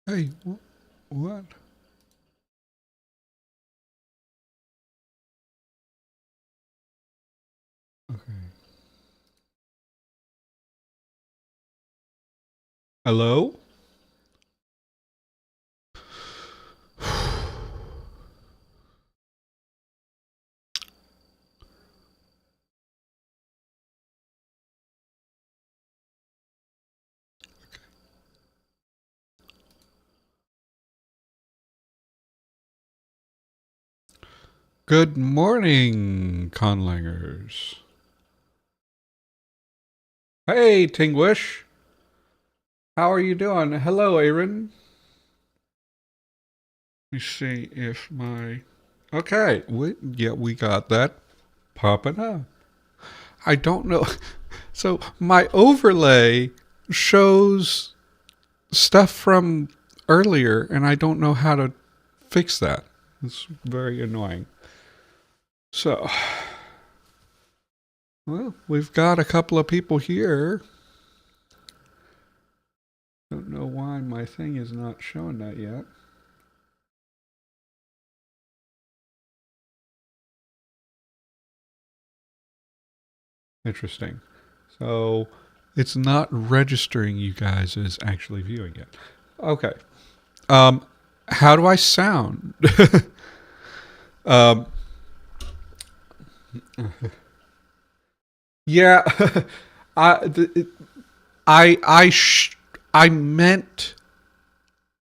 Hey, what? Okay. Hello? Good morning, conlangers. Hey, Tinglish. How are you doing? Hello, Aaron. Let me see if my... Okay, we got that popping up. I don't know. So, my overlay shows stuff from earlier, and I don't know how to fix that. It's very annoying. So, well, we've got a couple of people here. Don't know why my thing is not showing that yet. Interesting. So it's not registering you guys as actually viewing it. Okay. Um, how do I sound? um, yeah, I, I, I, I meant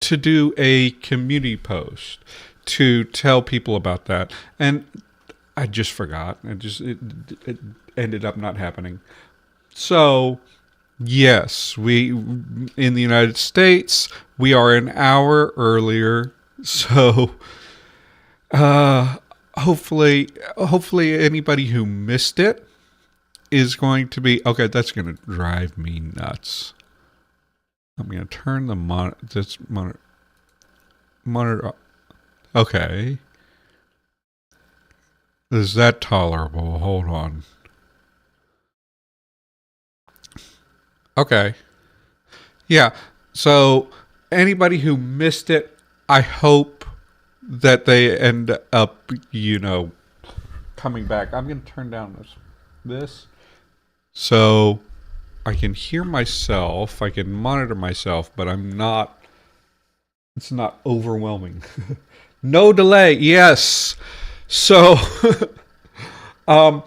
to do a community post to tell people about that, and I just forgot. It ended up not happening. So yes, we in the United States we are an hour earlier. So uh, hopefully anybody who missed it is going to be okay. That's going to drive me nuts. I'm going to turn the monitor off. Okay. Is that tolerable? Hold on. Okay. Yeah. So anybody who missed it, I hope that they end up, coming back. I'm going to turn down this so I can hear myself. I can monitor myself, but I'm not. It's not overwhelming. No delay. Yes. So, um,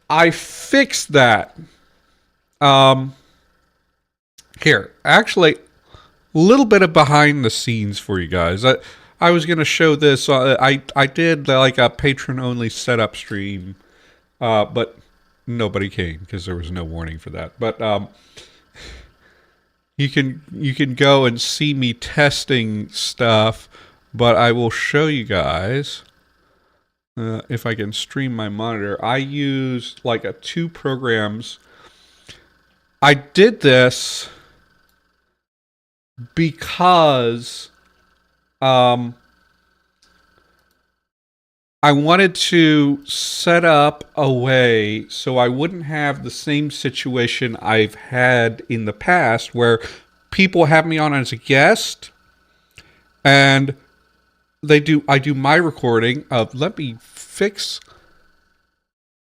I fixed that. Um, here, actually, a little bit of behind the scenes for you guys. I was gonna show this. I did like a patron only setup stream, but nobody came because there was no warning for that. But you can go and see me testing stuff. But I will show you guys if I can stream my monitor. I use like two programs. I did this because um, I wanted to set up a way so I wouldn't have the same situation I've had in the past where people have me on as a guest and I do my recording of let me fix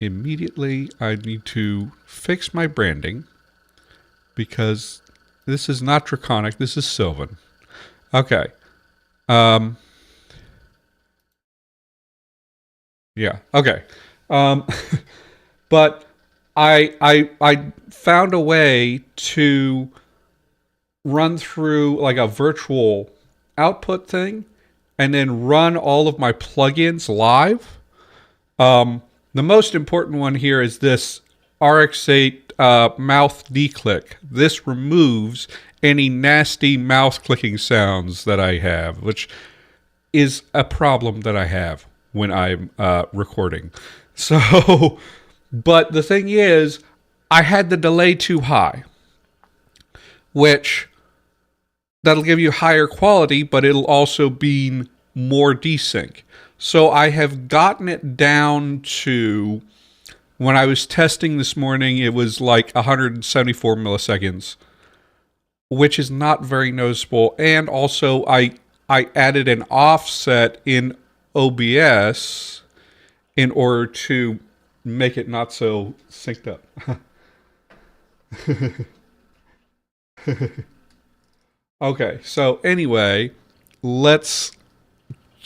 immediately. I need to fix my branding because this is not Draconic, this is Sylvan. Okay. Um yeah, okay. Um but I found a way to run through like a virtual output thing and then run all of my plugins live. The most important one here is this RX8 mouth declick. This removes any nasty mouth clicking sounds that I have, which is a problem that I have when I'm recording. So, but the thing is, I had the delay too high, which that'll give you higher quality, but it'll also be more desync. So I have gotten it down to, when I was testing this morning, it was like 174 milliseconds. which is not very noticeable. And also, I added an offset in OBS in order to make it not so synced up. Okay, so anyway, let's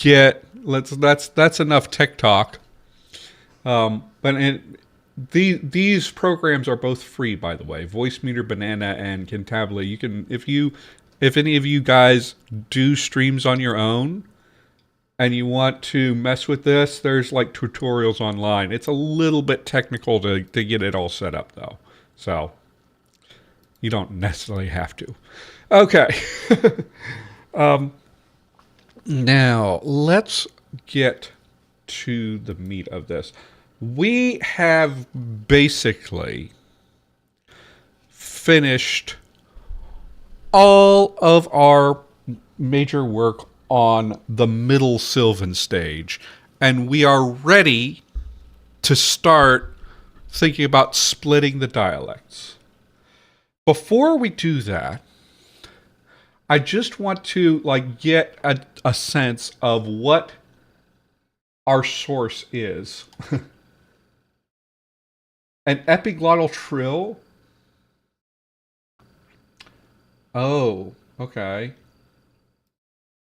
that's enough tech talk. These programs are both free, by the way. Voicemeeter, Banana, and Cantabile. You can if any of you guys do streams on your own and you want to mess with this, there's like tutorials online. It's a little bit technical to get it all set up though, so you don't necessarily have to. Okay. Now let's get to the meat of this. We have basically finished all of our major work on the middle Sylvan stage, and we are ready to start thinking about splitting the dialects. Before we do that, I just want to get a sense of what our source is. An epiglottal trill? Oh, okay.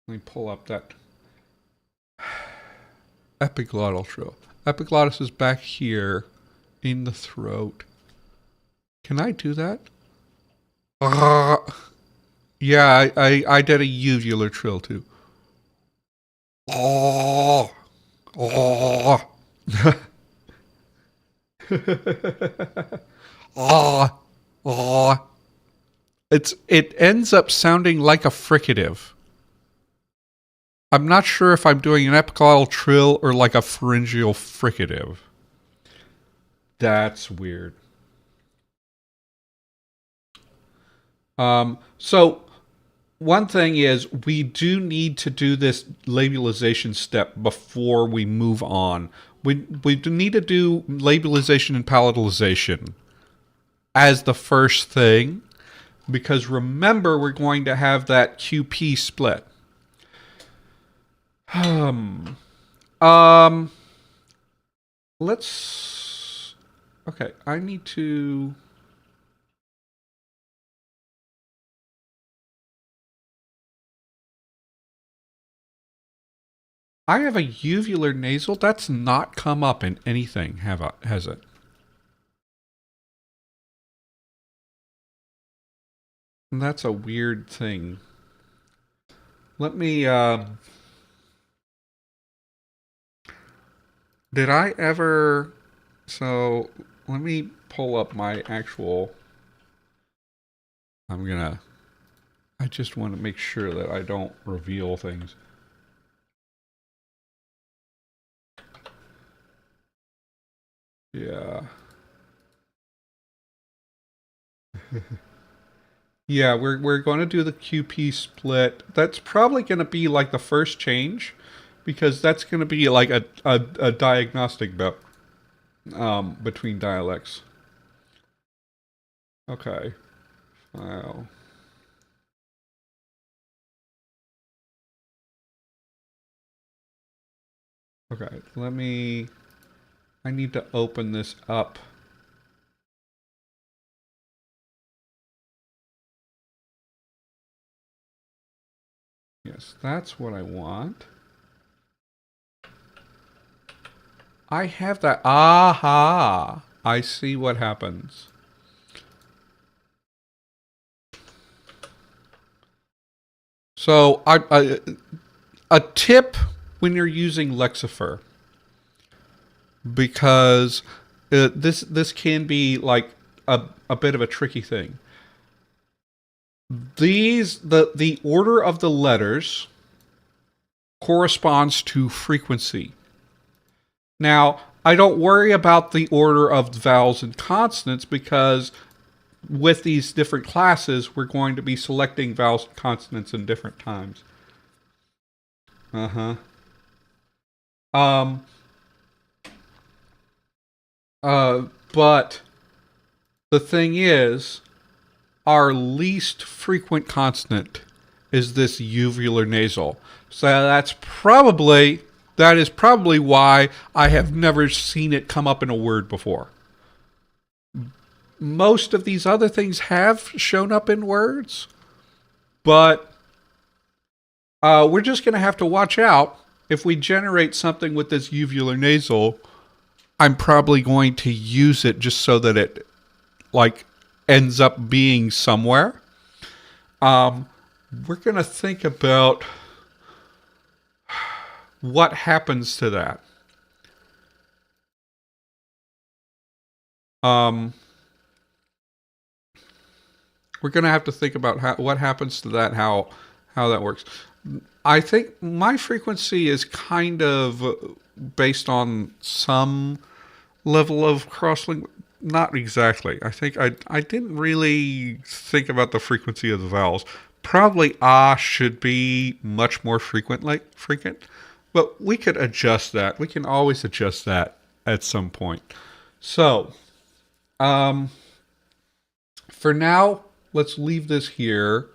Let me pull up that. Epiglottal trill. Epiglottis is back here in the throat. Can I do that? Yeah, I did a uvular trill too. Oh. Oh. Oh. It ends up sounding like a fricative. I'm not sure if I'm doing an epiglottal trill or like a pharyngeal fricative. That's weird. So one thing is we do need to do this labialization step before we move on. We need to do labialization and palatalization as the first thing, because remember we're going to have that QP split. Let's. Okay, I need to. I have a uvular nasal. That's not come up in anything, has it? And that's a weird thing. Let me, did I ever, so let me pull up my actual, I just want to make sure that I don't reveal things. Yeah. Yeah, we're going to do the QP split. That's probably going to be like the first change, because that's going to be like a diagnostic bit between dialects. Okay. File. Okay, I need to open this up. Yes, that's what I want. I have that. Aha! I see what happens. So, a tip when you're using Lexifer, because this can be like a bit of a tricky thing. The order of the letters corresponds to frequency. Now, I don't worry about the order of vowels and consonants, because with these different classes, we're going to be selecting vowels and consonants in different times. Uh-huh. But the thing is, our least frequent consonant is this uvular nasal. So that is probably why I have never seen it come up in a word before. Most of these other things have shown up in words, but we're just going to have to watch out. If we generate something with this uvular nasal, I'm probably going to use it just so that it like ends up being somewhere. We're going to think about what happens to that. We're going to have to think about what happens to that, how that works. I think my frequency is kind of based on some level of cross-link. Not exactly. I think I didn't really think about the frequency of the vowels. Probably should be much more frequent, but we could adjust that. We can always adjust that at some point. So, for now, let's leave this here.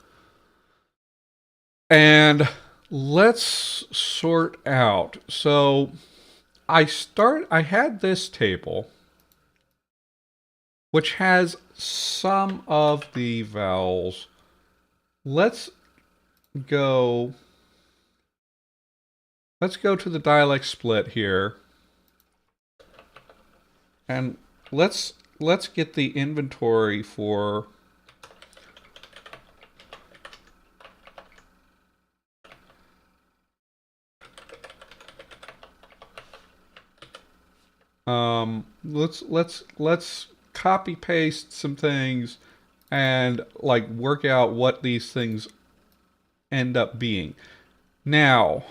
And let's sort out. So, I had this table, which has some of the vowels. Let's go to the dialect split here. And let's get the inventory for let's copy paste some things and like work out what these things end up being. Now,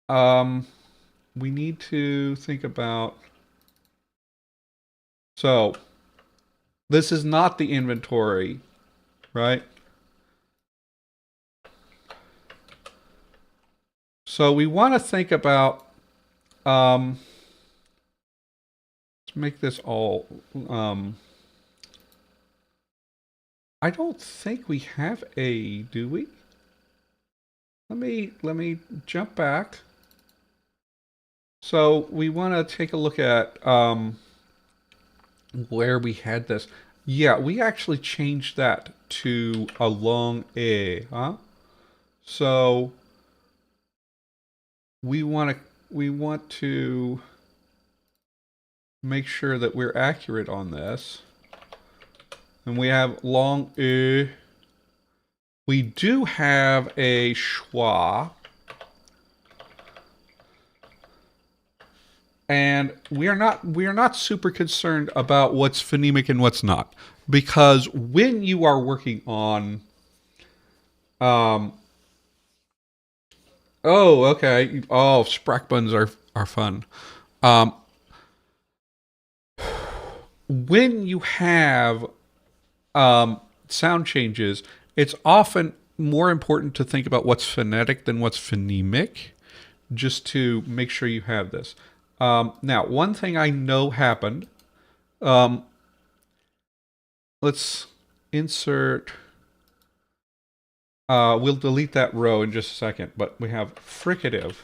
we need to think about, so this is not the inventory, right? So we want to think about, let's make this all, I don't think we have a, do we? Let me jump back. So we want to take a look at where we had this. Yeah, we actually changed that to a long A, huh? So we want to make sure that we're accurate on this. And we have long E. We do have a schwa. And we are not super concerned about what's phonemic and what's not, because when you are working on oh, okay. Oh, sprachbuns are fun. When you have sound changes, it's often more important to think about what's phonetic than what's phonemic, just to make sure you have this. Now, one thing I know happened, let's insert, we'll delete that row in just a second, but we have fricative.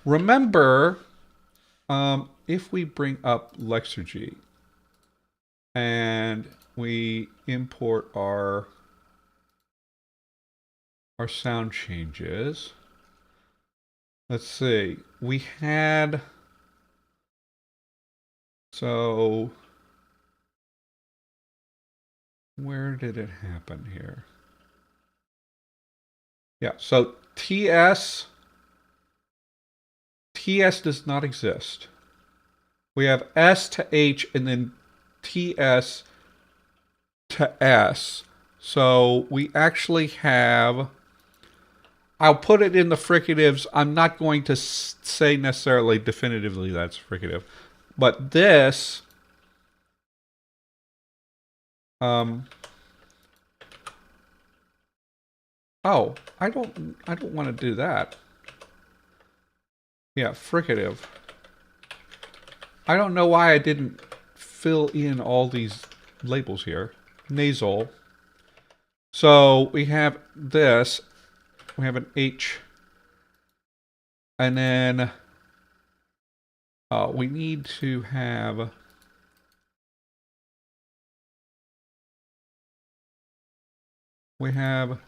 Remember, if we bring up Lexergy and we import our sound changes, let's see, we had, so where did it happen here? Yeah, so TS does not exist. We have S to H and then TS to S. So we actually have, I'll put it in the fricatives. I'm not going to say necessarily definitively that's fricative, but this, oh, I don't want to do that. Yeah, fricative. I don't know why I didn't fill in all these labels here. Nasal. So we have this. We have an H. And then we need to have... We have...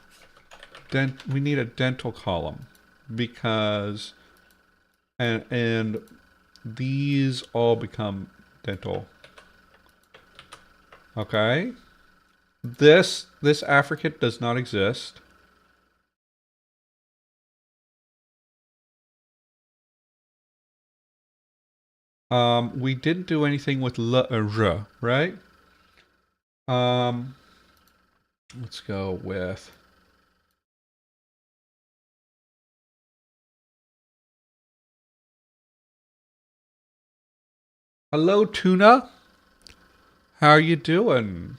we need a dental column. Because... And these all become dental. Okay. This affricate does not exist. We didn't do anything with l or r, right? Let's go with... Hello, tuna. How are you doing?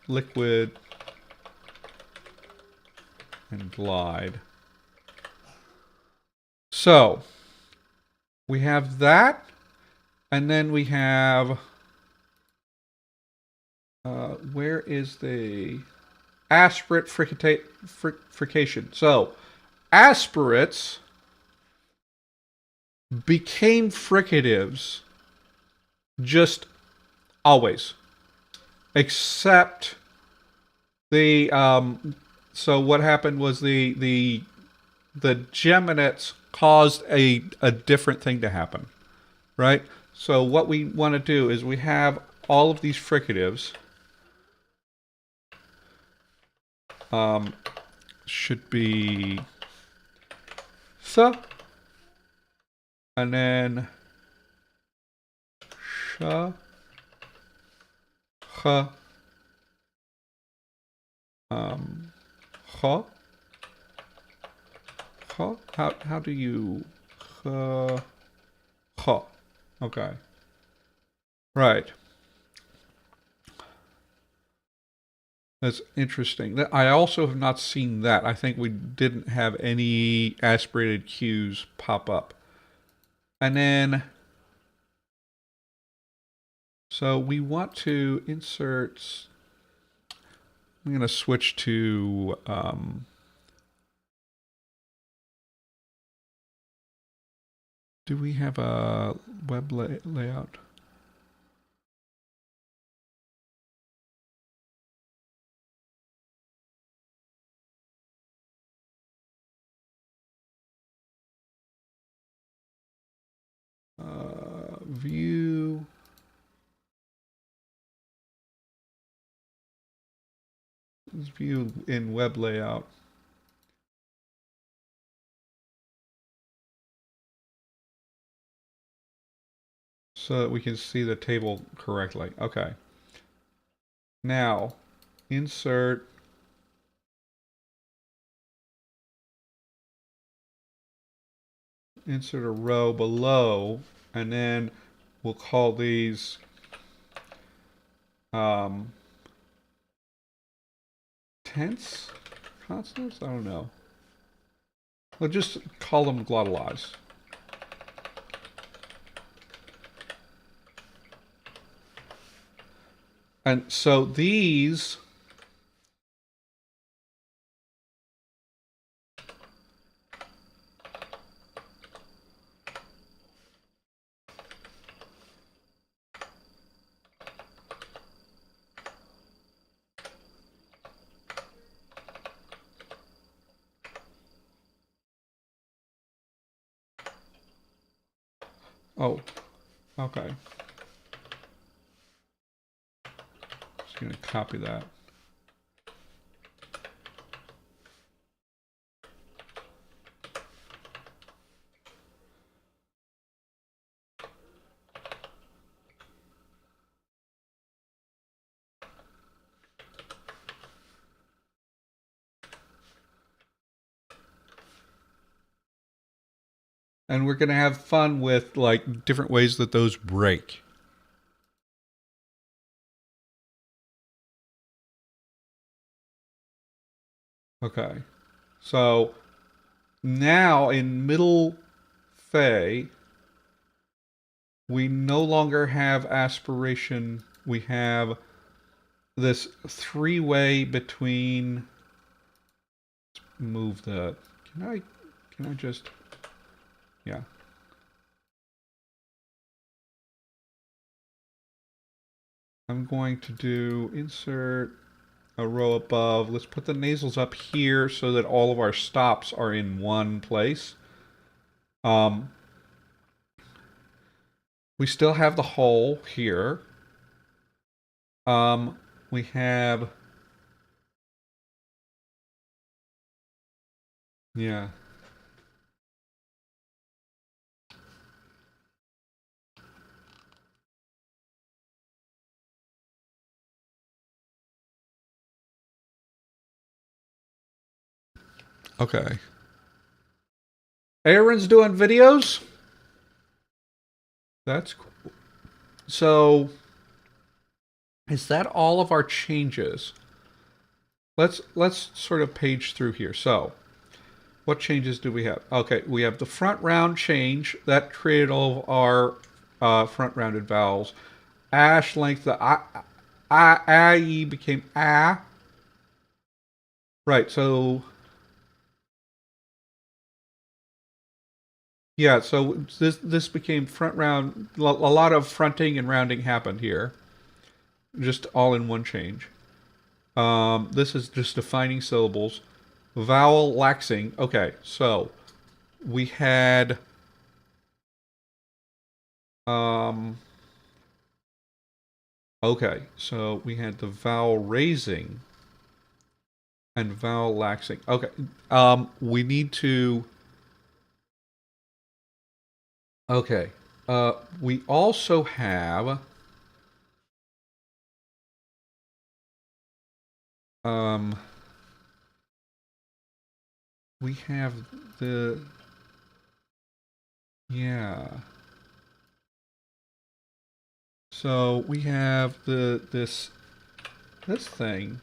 Liquid and glide. So, we have that, and then we have... where is the aspirate frication? So, aspirates became fricatives just always. Except the so what happened was the geminates caused a different thing to happen, right? So what we want to do is we have all of these fricatives. Should be th, and then sh, ch, ch. How do you ch? Okay. Right. That's interesting. I also have not seen that. I think we didn't have any aspirated cues pop up. And then, so we want to insert, I'm going to switch to, do we have a web layout? View. Let's view in web layout. So that we can see the table correctly. Okay. Now, insert a row below, and then we'll call these tense consonants? I don't know. We'll just call them glottalized. And so these oh, okay. Just gonna copy that. And we're gonna have fun with like different ways that those break. Okay. So now in Middle Fae, We no longer have aspiration. We have this three-way between. Move the. Can I just? Yeah. I'm going to do insert a row above. Let's put the nasals up here so that all of our stops are in one place. Um, we still have the hole here. We have, yeah. Okay. Aaron's doing videos. That's cool. So, is that all of our changes? Let's sort of page through here. So, what changes do we have? Okay, we have the front round change that created all of our front rounded vowels. Ash length, the I became a. Right. So yeah. So this became front round. A lot of fronting and rounding happened here, just all in one change. This is just defining syllables. Vowel laxing. Okay, so we had um. Okay, so we had the vowel raising and vowel laxing. Okay, we need to. Okay, we also have um. We have the yeah. So we have this thing.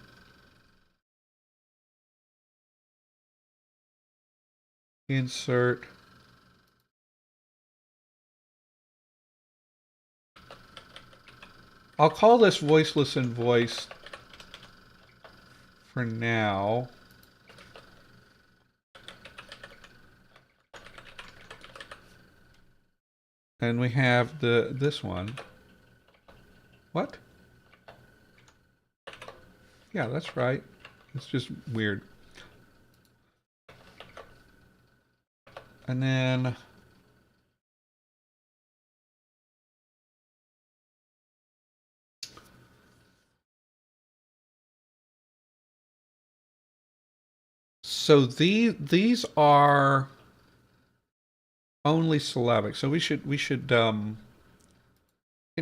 Insert. I'll call this voiceless and voiced for now. And we have this one. What? Yeah, that's right. It's just weird. And then so these are only syllabic. So we should can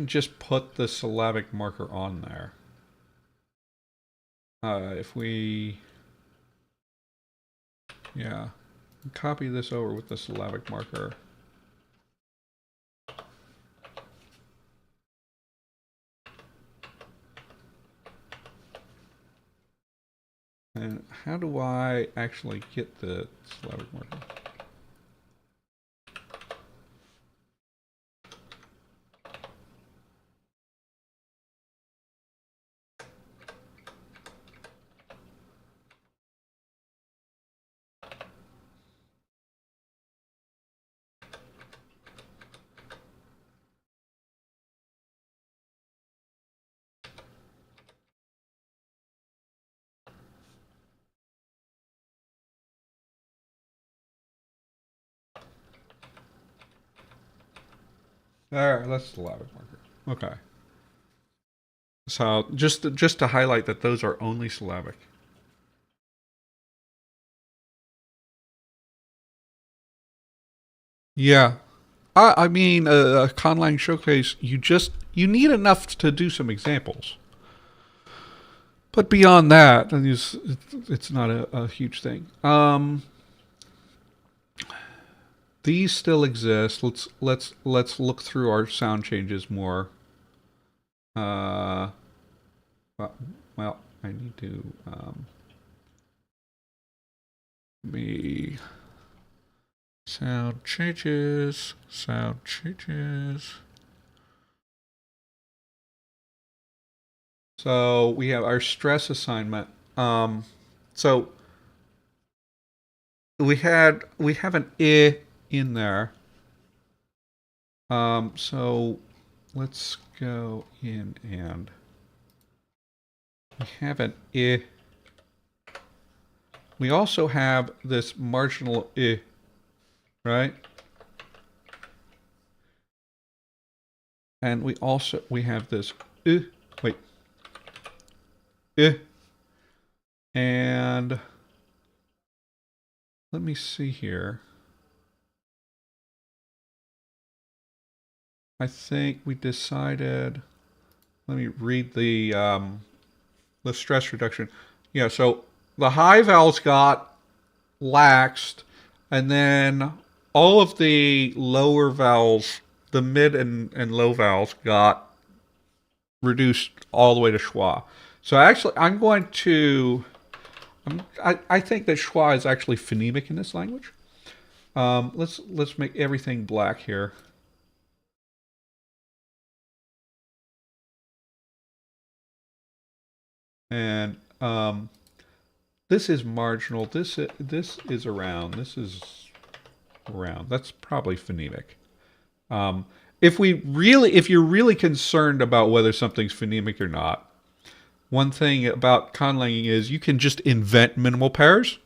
just put the syllabic marker on there. If we yeah, copy this over with the syllabic marker. And how do I actually get the syllabic marker? There, that's the syllabic marker. Okay. So just to highlight that those are only syllabic. Yeah. I mean, a Conlang showcase, you need enough to do some examples. But beyond that, it's not a huge thing. These still exist. Let's look through our sound changes more. Uh, well, I need to me sound changes. So we have our stress assignment. So we have an I in there. So let's go in and we have an I. We also have this marginal I, right? And we have this wait, and let me see here. I think we decided. Let me read the stress reduction. Yeah, so the high vowels got laxed, and then all of the lower vowels, the mid and low vowels, got reduced all the way to schwa. So actually, I'm going to. I think that schwa is actually phonemic in this language. Let's make everything black here. And this is marginal. This is around. This is around. That's probably phonemic. If you're really concerned about whether something's phonemic or not, one thing about conlanging is you can just invent minimal pairs,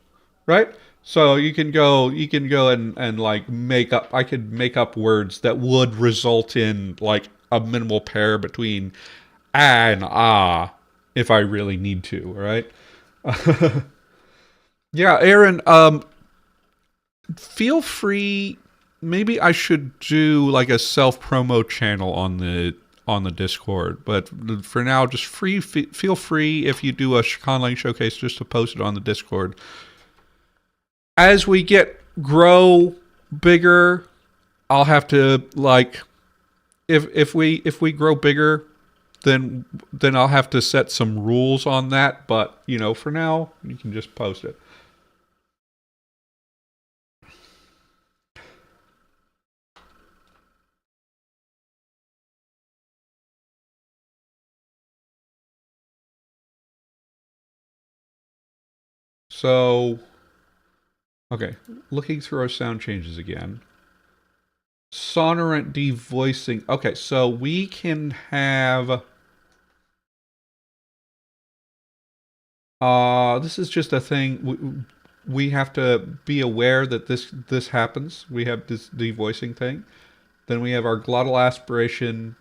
right? So you can go and like make up. I could make up words that would result in like a minimal pair between a and ah if I really need to, right? Yeah, Aaron, feel free. Maybe I should do like a self promo channel on the Discord, but for now, just feel free if you do a Conlang showcase just to post it on the Discord. As we grow bigger, I'll have to like if we grow bigger, then I'll have to set some rules on that. But for now, you can just post it. So, okay, looking through our sound changes again. Sonorant devoicing. Okay, so we can have. This is just a thing. We have to be aware that this happens. We have this devoicing thing. Then we have our glottal aspiration.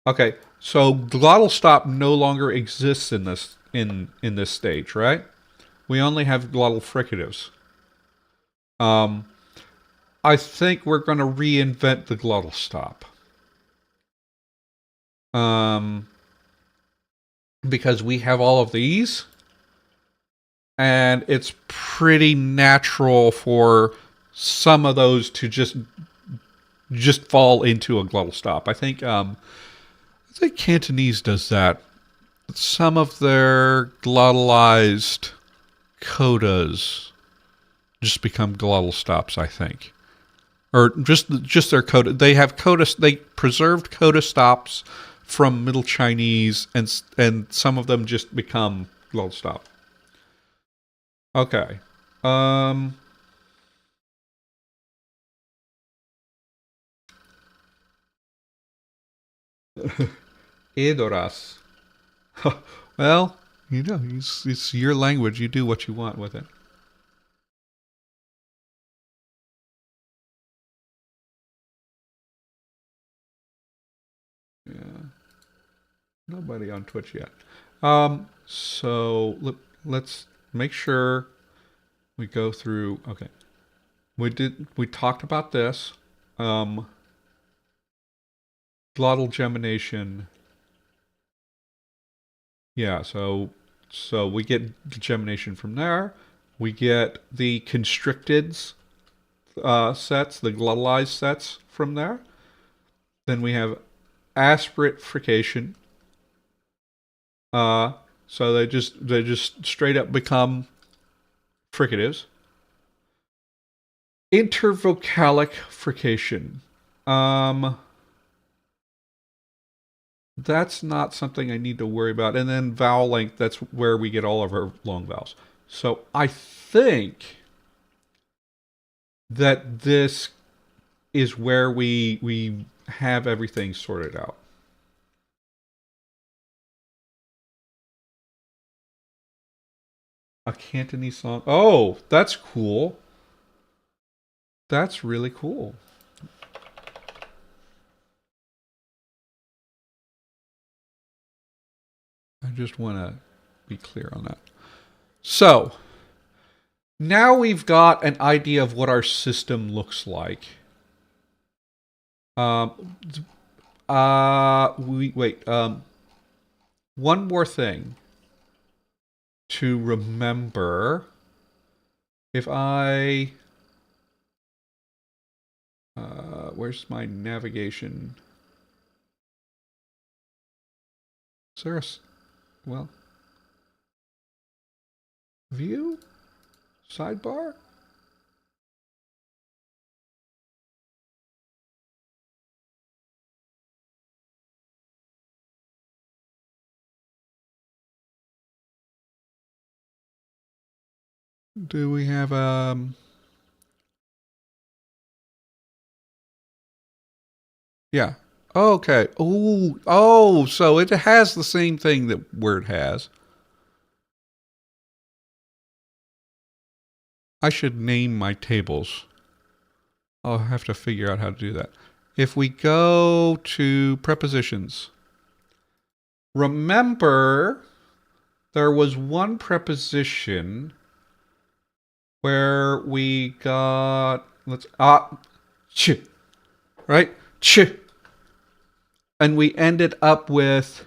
Okay, so glottal stop no longer exists in this stage, right? We only have glottal fricatives. Um, I think we're going to reinvent the glottal stop. Um, because we have all of these, and it's pretty natural for some of those to just fall into a glottal stop. I think Cantonese does that. Some of their glottalized codas just become glottal stops, I think. Or just their coda. They have coda. They preserved coda stops from Middle Chinese, and some of them just become glottal stop. Okay. Um. Edoras. Well, it's your language. You do what you want with it. Yeah. Nobody on Twitch yet. So let's make sure we go through. Okay. We talked about this. Um, glottal gemination. Yeah, so we get gemination from there. We get the constricteds sets, the glottalized sets from there. Then we have aspirate frication. Uh, so they just straight up become fricatives. Intervocalic frication. Um, that's not something I need to worry about. And then vowel length, that's where we get all of our long vowels. So I think that this is where we have everything sorted out. A Cantonese song. Oh, that's cool. That's really cool. I just want to be clear on that. So, now we've got an idea of what our system looks like. Um, wait. One more thing to remember. If I, where's my navigation? Is there a, well, view, sidebar? Do we have yeah. Okay. Oh, so it has the same thing that Word has. I should name my tables. I'll have to figure out how to do that. If we go to prepositions, remember there was one preposition where we got ch, right? Ch, and we ended up with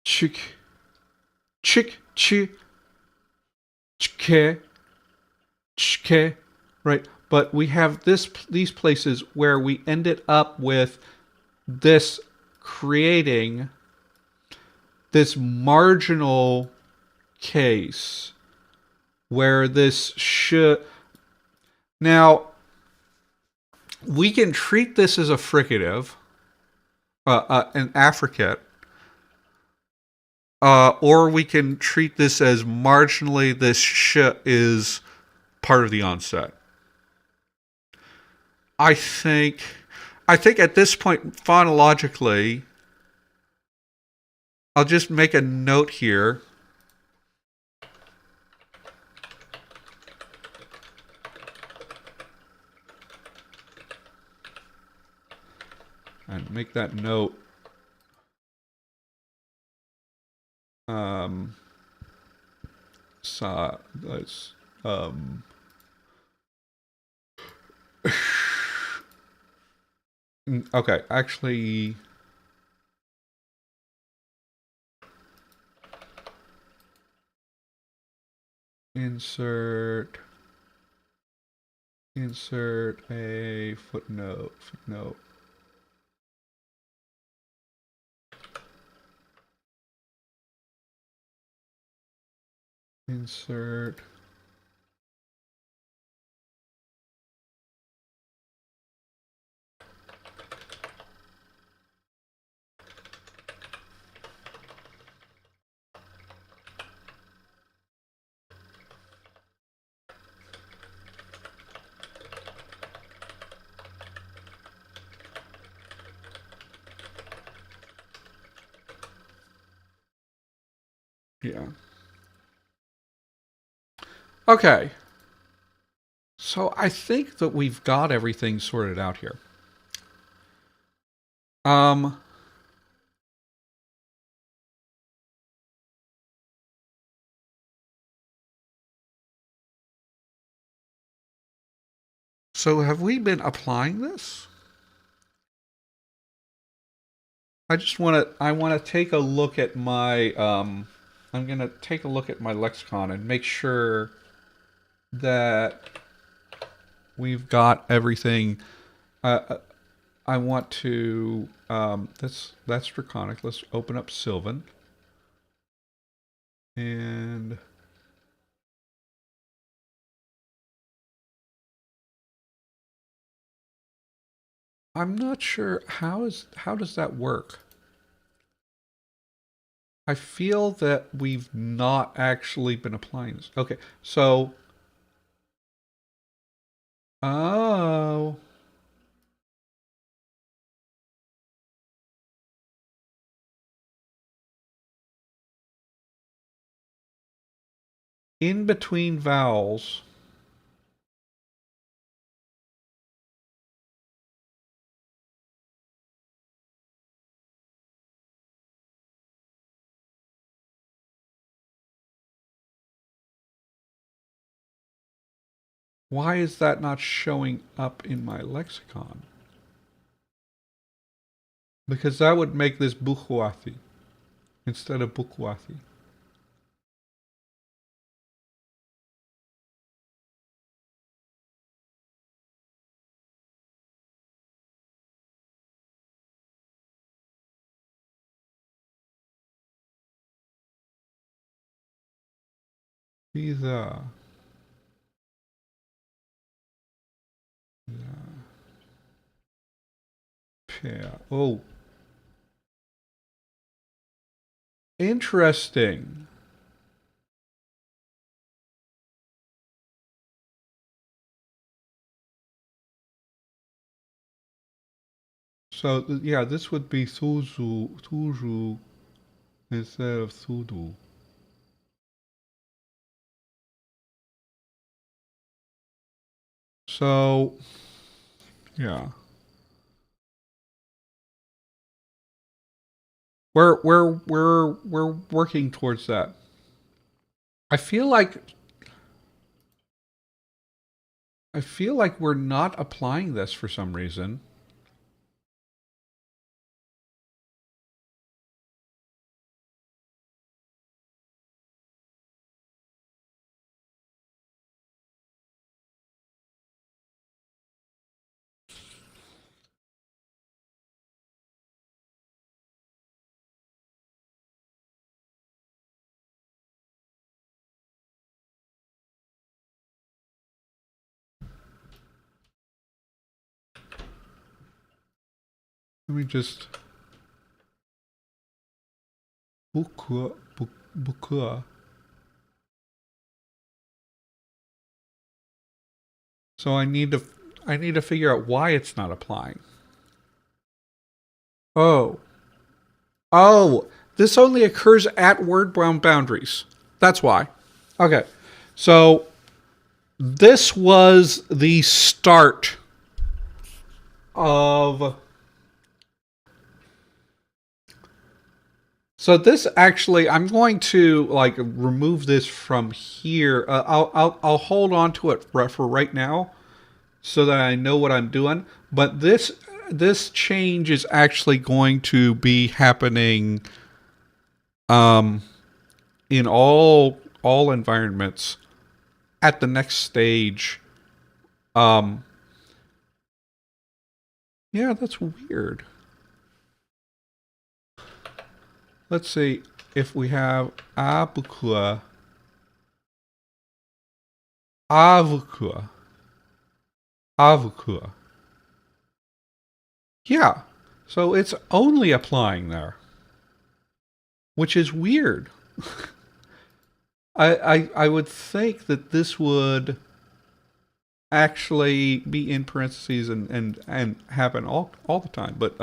chick, chi, chke, chke, right? But we have these places where we ended up with this creating this marginal case where this should. Now, we can treat this as a fricative, an affricate, or we can treat this as marginally this sh is part of the onset. I think at this point, phonologically, I'll just make a note here. And make that note. So let's okay, actually insert a footnote. Insert yeah. Okay. So I think that we've got everything sorted out here. So have we been applying this? I want to take a look at my I'm going to take a look at my lexicon and make sure that we've got everything. I want to that's draconic. Let's open up Sylvan. And I'm not sure how does that work? I feel that we've not actually been applying this. Okay, so oh, in between vowels. Why is that not showing up in my lexicon? Because that would make this bukuati instead of bukuati. Pizza. Yeah. Oh, interesting. So yeah, this would be Suzu instead of Sudu. So yeah, we're working towards that. I feel like we're not applying this for some reason. Let me just bukua bukua. So I need to figure out why it's not applying. Oh. Oh, this only occurs at word boundaries. That's why. Okay. So this was the start of. So this actually, I'm going to like remove this from here. I'll hold on to it for right now, so that I know what I'm doing. But this change is actually going to be happening um, in all environments at the next stage. Um, yeah, that's weird. Let's see if we have abukua, avukua, avukua. Yeah, so it's only applying there, which is weird. I would think that this would actually be in parentheses and happen all the time. But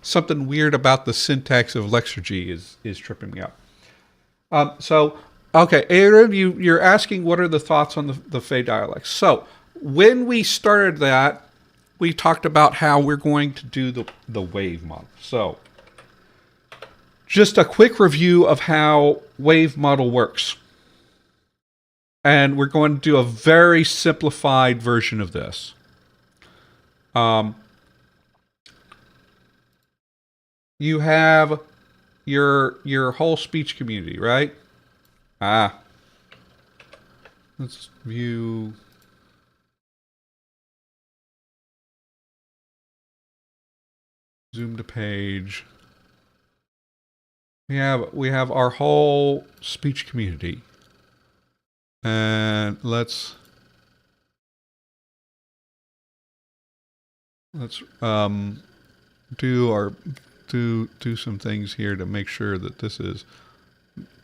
something weird about the syntax of Lexergy is tripping me up. So, okay, Aaron, you're asking what are the thoughts on the Fey dialects. So, when we started that, we talked about how we're going to do the wave model. So, just a quick review of how wave model works. And we're going to do a very simplified version of this. Um, you have your whole speech community, right? Ah, let's view. Zoom to page. We have our whole speech community, and let's let's do some things here to make sure that this is.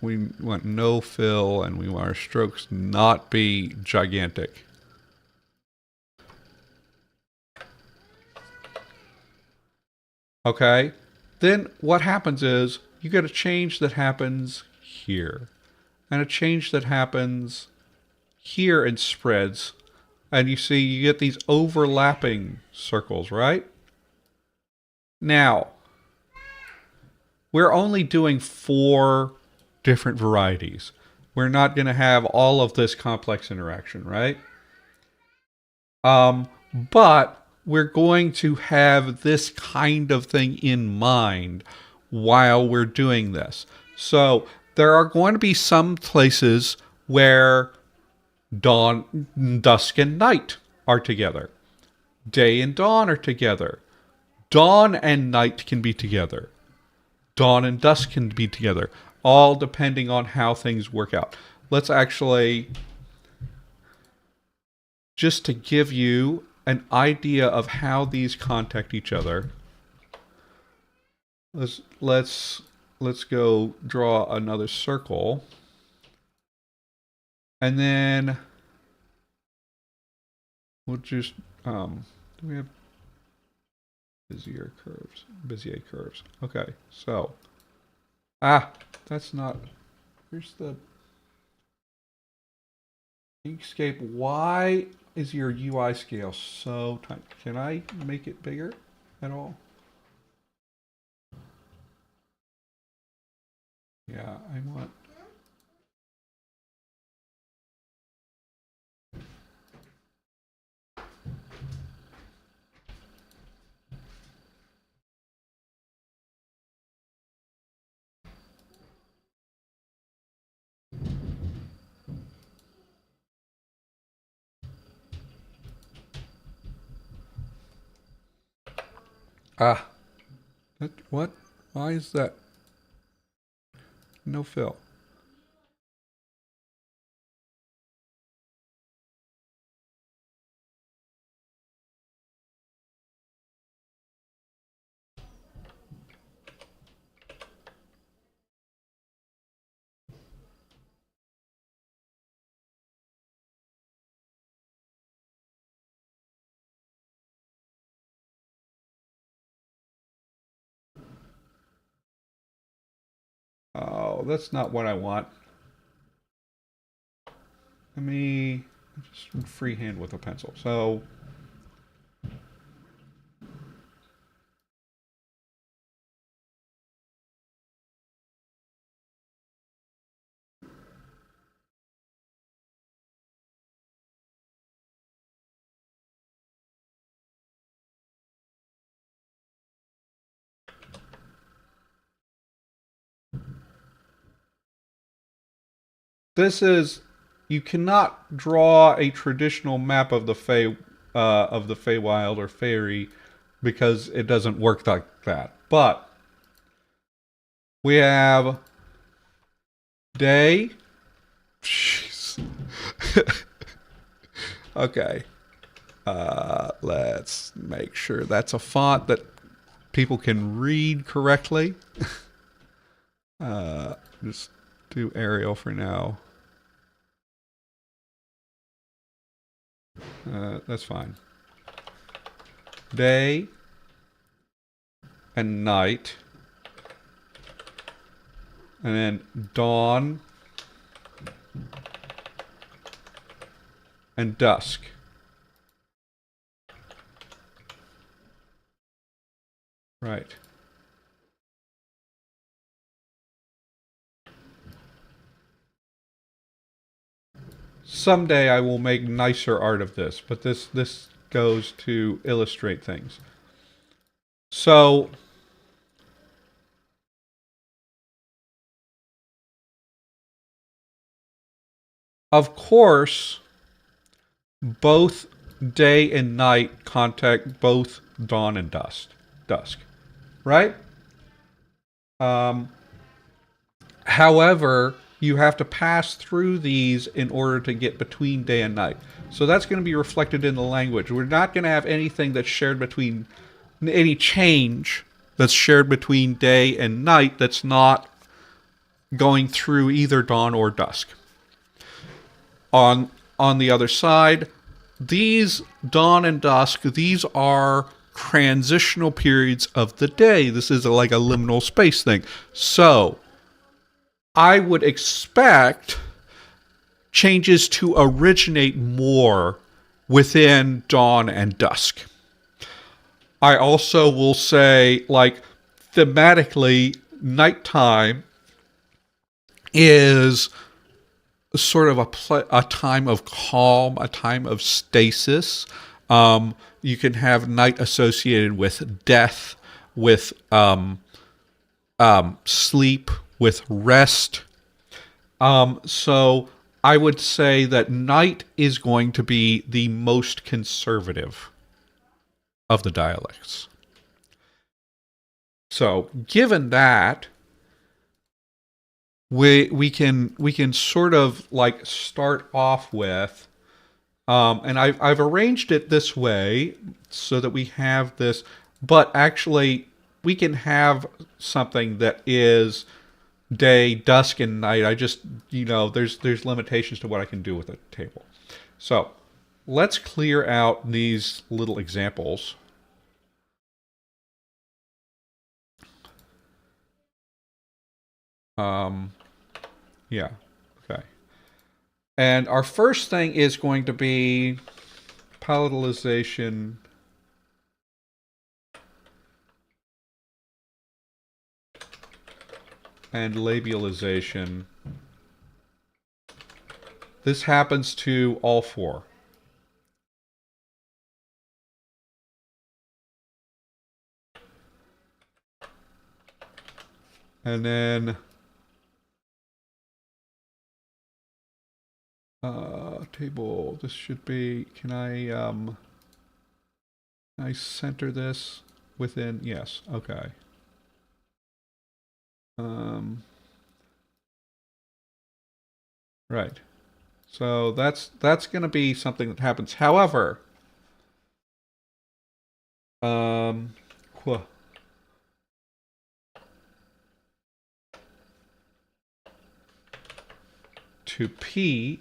We want no fill, and we want our strokes not be gigantic. Okay? Then what happens is you get a change that happens here, and a change that happens here and spreads, and you see you get these overlapping circles, right? Now, we're only doing 4 different varieties. We're not going to have all of this complex interaction, right? But we're going to have this kind of thing in mind while we're doing this. So there are going to be some places where dawn, dusk, and night are together. Day and dawn are together. Dawn and night can be together. Dawn and dusk can be together. All depending on how things work out. Let's actually, just to give you an idea of how these contact each other, let's go draw another circle, and then we'll just do we have Bezier curves? Okay, so that's not. Here's the Inkscape. Why is your UI scale so tiny? Can I make it bigger at all? Yeah, I want. What? Why is that? No fill. Oh, that's not what I want. Let me just freehand with a pencil. So this is, you cannot draw a traditional map of the Feywild or Fairy because it doesn't work like that. But we have day. Jeez. Okay. Let's make sure that's a font that people can read correctly. Just do Arial for now. That's fine. Day and night, and then dawn and dusk. Right. Someday I will make nicer art of this, but this goes to illustrate things. So of course, both day and night contact both dawn and dusk, right? However, you have to pass through these in order to get between day and night. So that's going to be reflected in the language. We're not going to have anything that's shared between, any change that's shared between day and night that's not going through either dawn or dusk. On the other side, these dawn and dusk, these are transitional periods of the day. This is like a liminal space thing. So I would expect changes to originate more within dawn and dusk. I also will say, like, thematically, nighttime is sort of a time of calm, a time of stasis. You can have night associated with death, with sleep, with rest. So I would say that night is going to be the most conservative of the dialects. So given that, we can sort of like start off with, and I've arranged it this way so that we have this, but actually we can have something that is day, dusk, and night. I just, there's limitations to what I can do with a table. So let's clear out these little examples. Yeah, okay. And our first thing is going to be palatalization and labialization. This happens to all four. And then table, this should be, can I center this within, yes, okay. Right. So that's going to be something that happens. However, um, to P,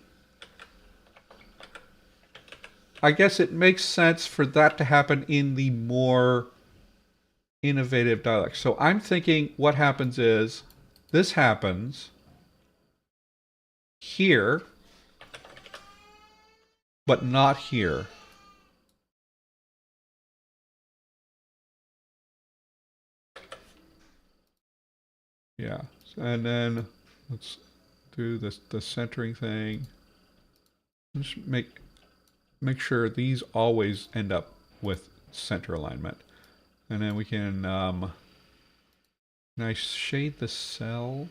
I guess it makes sense for that to happen in the more innovative dialects. So I'm thinking what happens is this happens here, but not here. Yeah. And then let's do this, the centering thing. Just make sure these always end up with center alignment. And then we can I shade the cell?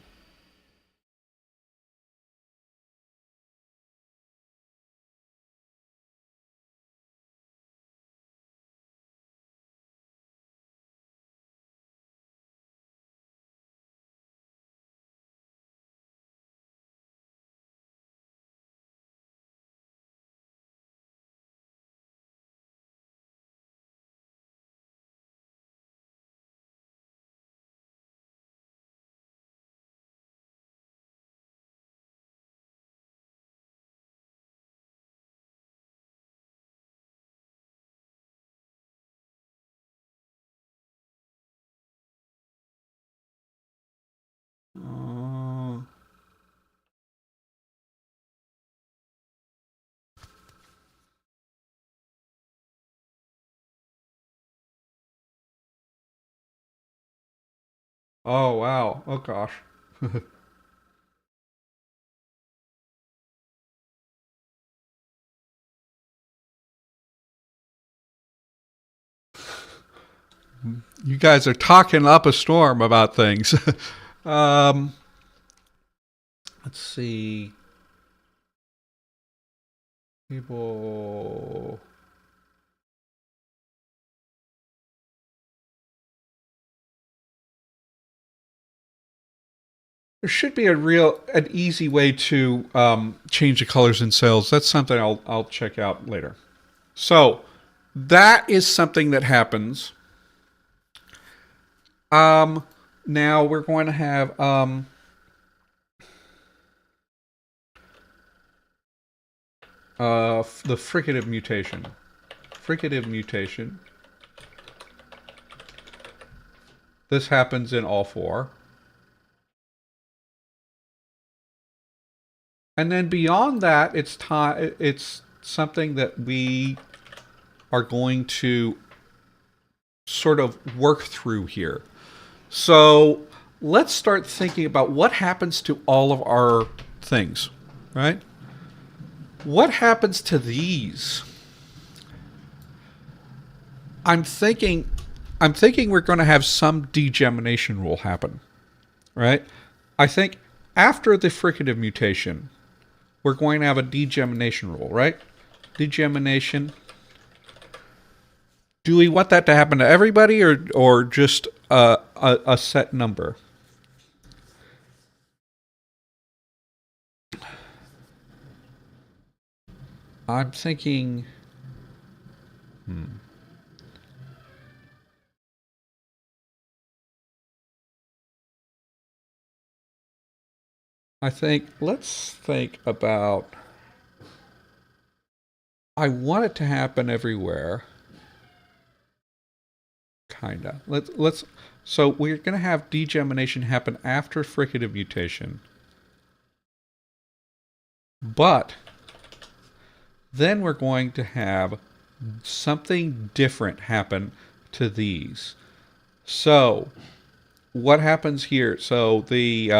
Uh, oh, wow. Oh, gosh. You guys are talking up a storm about things. um, let's see. People. There should be an easy way to change the colors in cells. That's something I'll check out later. So that is something that happens. Now we're going to have the fricative mutation. Fricative mutation. This happens in all four. And then beyond that, it's something that we are going to sort of work through here. So let's start thinking about what happens to all of our things, right? What happens to these? I'm thinking we're going to have some degemination rule happen, right? I think after the fricative mutation, we're going to have a degemination rule, right? Degemination. Do we want that to happen to everybody or just a set number? I'm thinking... let's think about... I want it to happen everywhere. Kinda. So we're going to have degemination happen after fricative mutation. But then we're going to have something different happen to these. So what happens here? So the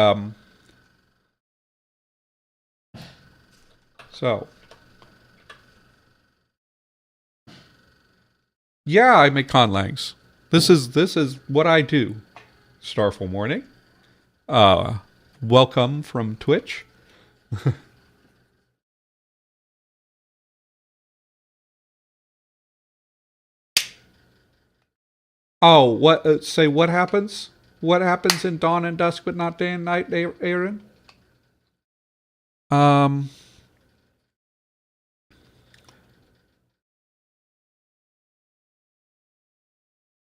yeah, I make conlangs. This is what I do. Starful morning. Welcome from Twitch. Oh, what? Say what happens? What happens in dawn and dusk, but not day and night, Aaron?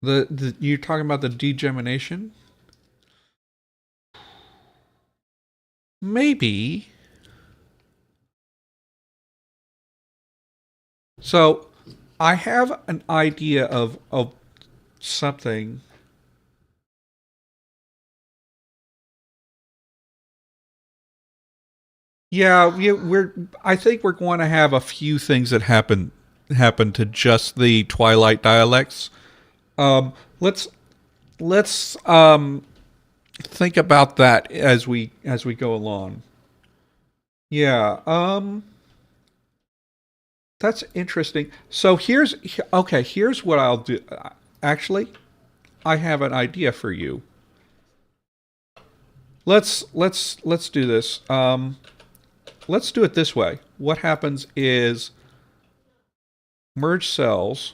You're talking about the degemination? Maybe. So, I have an idea of something. Yeah, I think we're going to have a few things that happen to just the Twilight dialects. Let's think about that as we go along. Yeah. That's interesting. So here's what I'll do. Actually, I have an idea for you. Let's do this. Let's do it this way. What happens is merge cells.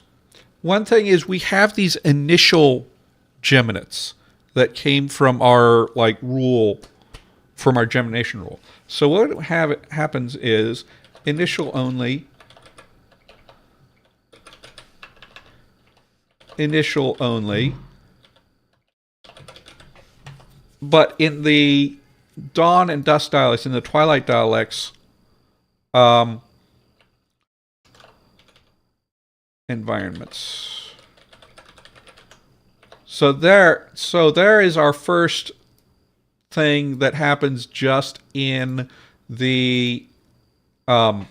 One thing is we have these initial geminates that came from our rule, from our gemination rule. So what happens is initial only, but in the dawn and dusk dialects, in the twilight dialects, environments. So there is our first thing that happens just in the I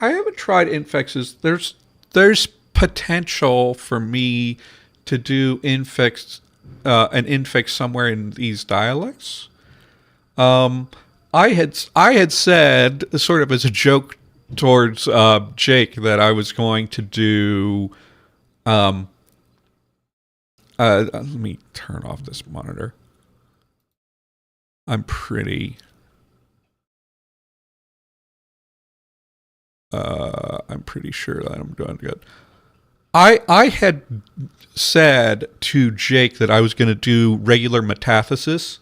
haven't tried infixes. There's potential for me to do an infix somewhere in these dialects. I had said, sort of as a joke towards Jake, that I was going to do. Let me turn off this monitor. I'm pretty sure that I'm doing good. I had said to Jake that I was going to do regular metathesis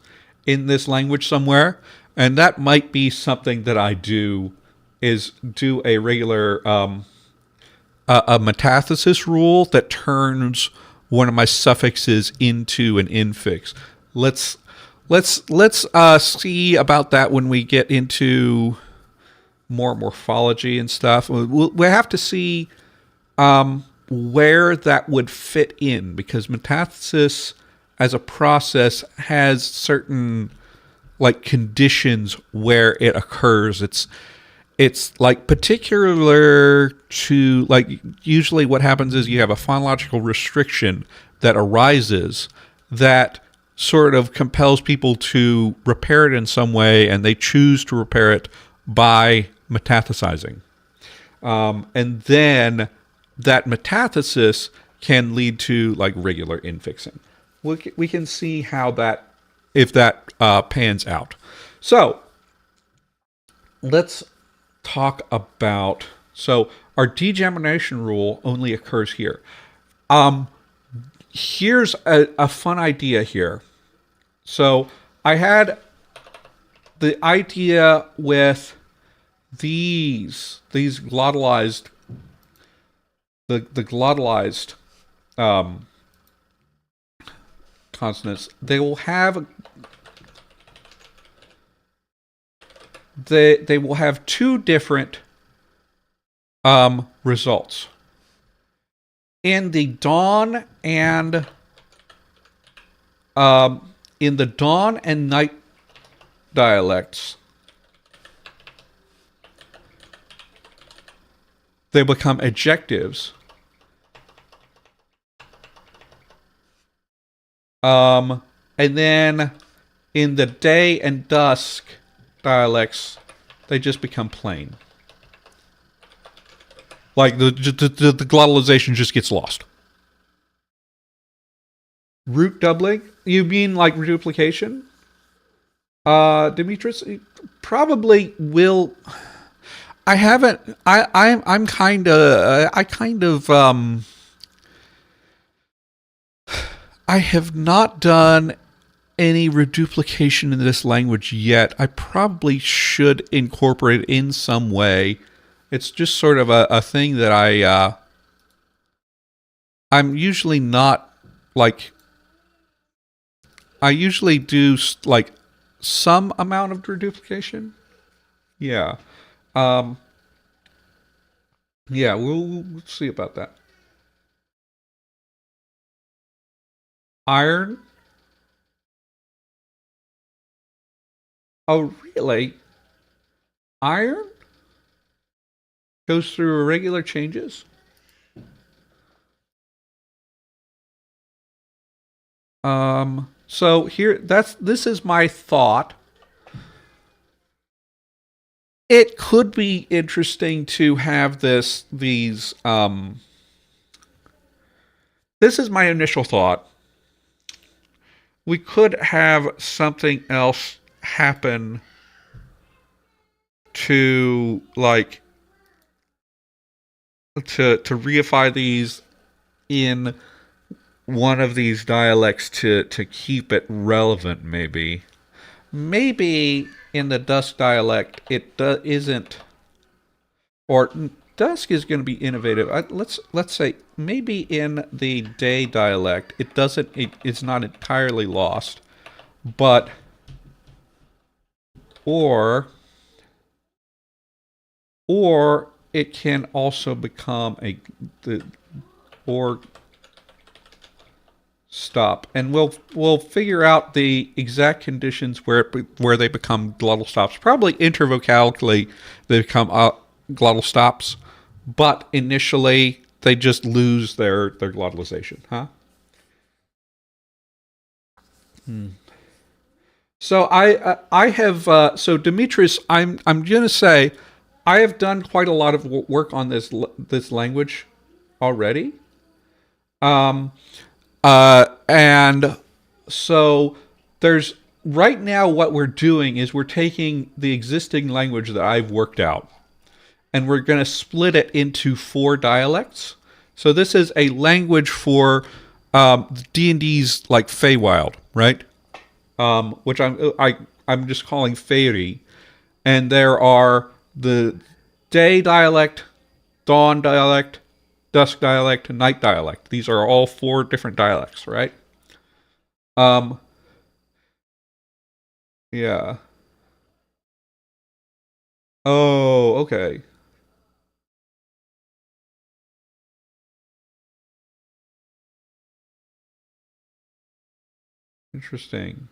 in this language somewhere, and that might be something that I do, is do a regular a metathesis rule that turns one of my suffixes into an infix. Let's see about that when we get into more morphology and stuff. We have to see where that would fit in, because metathesis as a process has certain like conditions where it occurs. It's like particular to, like, usually what happens is you have a phonological restriction that arises that sort of compels people to repair it in some way, and they choose to repair it by metathesizing. And then that metathesis can lead to like regular infixing. We can see how that, if that pans out. So let's talk about, so our degemination rule only occurs here. Here's a fun idea here. So I had the idea with these glottalized, the glottalized consonants. They will have they will have two different results. In the dawn and night dialects, they become adjectives. And then in the day and dusk dialects, they just become plain. Like the glottalization just gets lost. Root doubling? You mean like reduplication? Demetrius, probably will. I haven't. I'm kind of. I have not done any reduplication in this language yet. I probably should incorporate it in some way. It's just sort of a thing that I'm usually not like. I usually do like some amount of reduplication. Yeah. Yeah, we'll see about that. Iron. Oh, really? Iron goes through irregular changes? So here, this is my thought. It could be interesting to have these, this is my initial thought. We could have something else happen to, like, to reify these in one of these dialects to keep it relevant, maybe. Maybe in the dusk dialect it isn't, or dusk is going to be innovative. Let's say maybe in the day dialect it's not entirely lost, but or it can also become or stop, and we'll figure out the exact conditions where they become glottal stops. Probably intervocally they become glottal stops, but initially they just lose their glottalization, huh? So I have so Demetrius, I'm gonna say I have done quite a lot of work on this language already. And so there's right now what we're doing is we're taking the existing language that I've worked out, and we're going to split it into 4 dialects So this is a language for D&D's like Feywild, right? Which I'm just calling Fairy, and there are the day dialect, dawn dialect, dusk dialect, night dialect. These are all four different dialects, right? Um, yeah. Oh, okay. Interesting.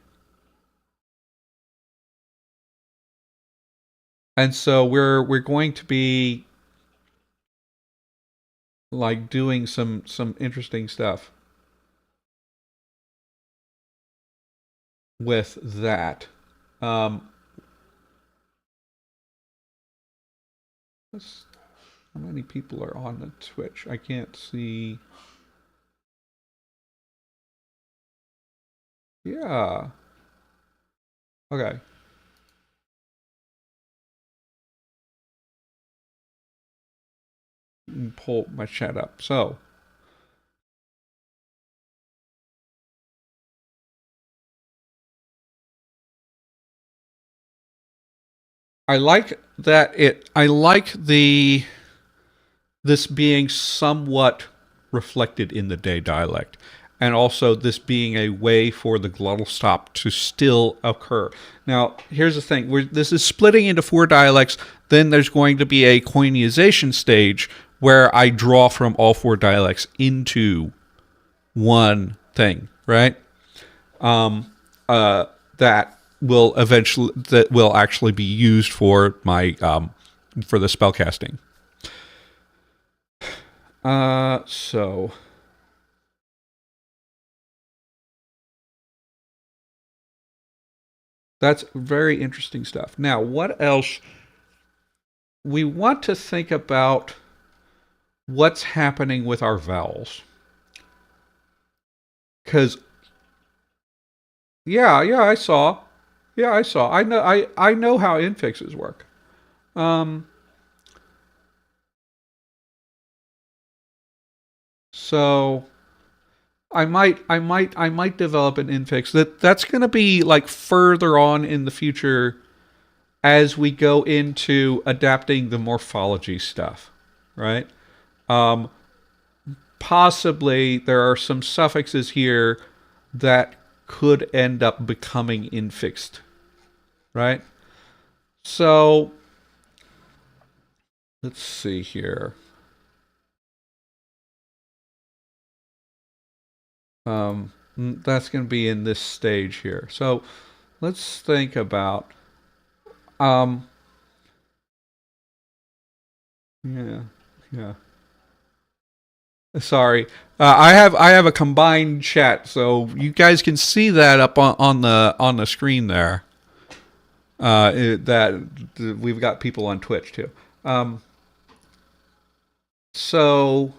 And so we're going to be like doing some interesting stuff with that. Um, how many people are on the Twitch? I can't see. Yeah. Okay. Pull my chat up. So I like that it. I like the this being somewhat reflected in the day dialect, and also this being a way for the glottal stop to still occur. Now, here's the thing: this is splitting into four dialects. Then there's going to be a coinization stage where I draw from all four dialects into one thing, right? That will actually be used for my for the spellcasting. So that's very interesting stuff. Now, what else? We want to think about what's happening with our vowels. Because, yeah, I saw. Yeah, I saw. I know how infixes work. Um, so I might develop an infix that's going to be like further on in the future as we go into adapting the morphology stuff, right? Um, Possibly there are some suffixes here that could end up becoming infixed, right? So let's see here. That's going to be in this stage here. So let's think about. Um, yeah, yeah. Sorry, I have a combined chat, so you guys can see that up on the screen there. That we've got people on Twitch too. Um, so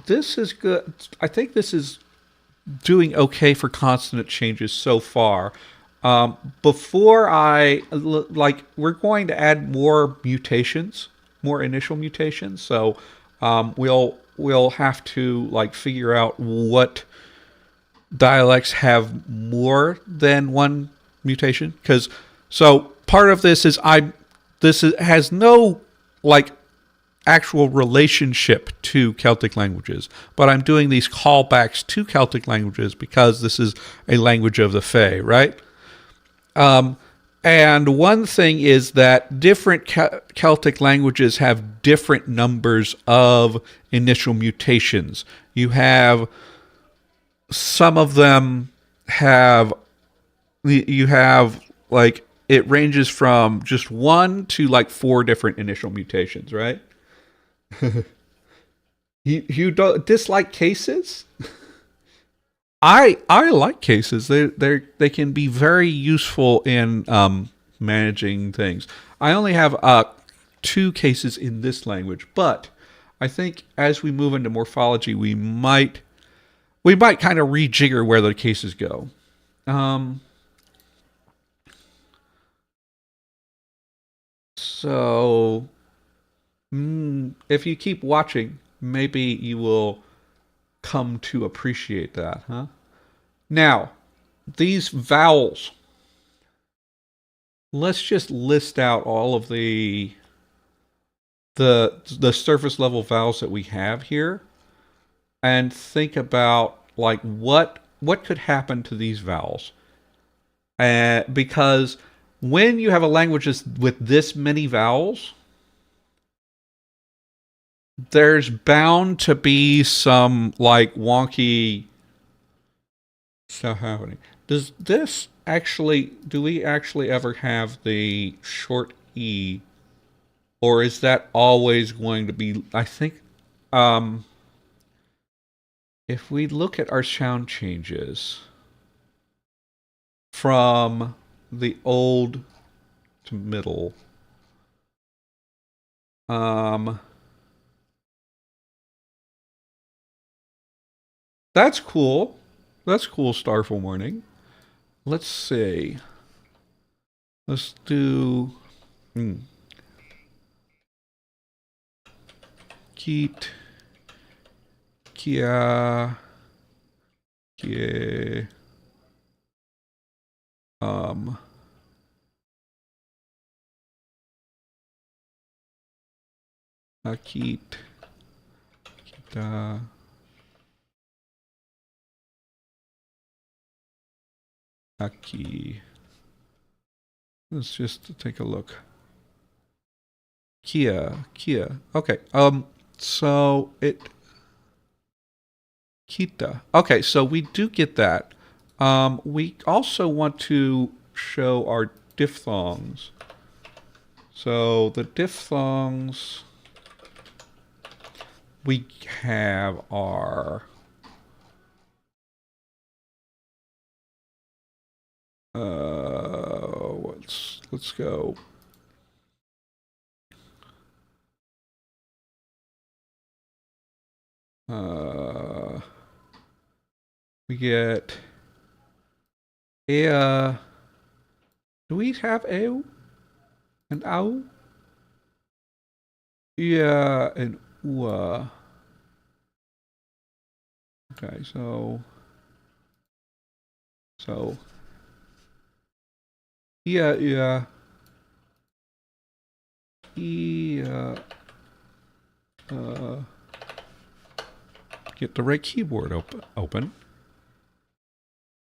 this is good. I think this is doing okay for consonant changes so far. Before like, we're going to add more mutations, more initial mutations. So we'll have to like figure out what dialects have more than one mutation. Because so part of this is has no like actual relationship to Celtic languages, but I'm doing these callbacks to Celtic languages because this is a language of the Fae, right? And one thing is that different Celtic languages have different numbers of initial mutations. You have some of them have you have like it ranges from just one to like four different initial mutations, right? You don't dislike cases? I like cases. They can be very useful in managing things. I only have two cases in this language, but I think as we move into morphology, we might kind of rejigger where the cases go. Um, so if you keep watching, maybe you will come to appreciate that, huh? Now, these vowels. Let's just list out all of the surface level vowels that we have here and think about like what could happen to these vowels. Because when you have a language with this many vowels, there's bound to be some like wonky stuff happening. Does this actually, do we actually ever have the short E, or is that always going to be, I think, um, if we look at our sound changes from the old to middle, um, that's cool. That's cool, Starful Morning. Let's see. Let's do Keat, Kia, Kie, um, Keat, Kita, Aki. Let's just take a look. Kia. Okay. So it Kita. Okay, so we do get that. We also want to show our diphthongs. So the diphthongs we have are let's go. We get a. Do we have a and ow? Yeah, and ua. Okay, so yeah, uh, get the right keyboard open.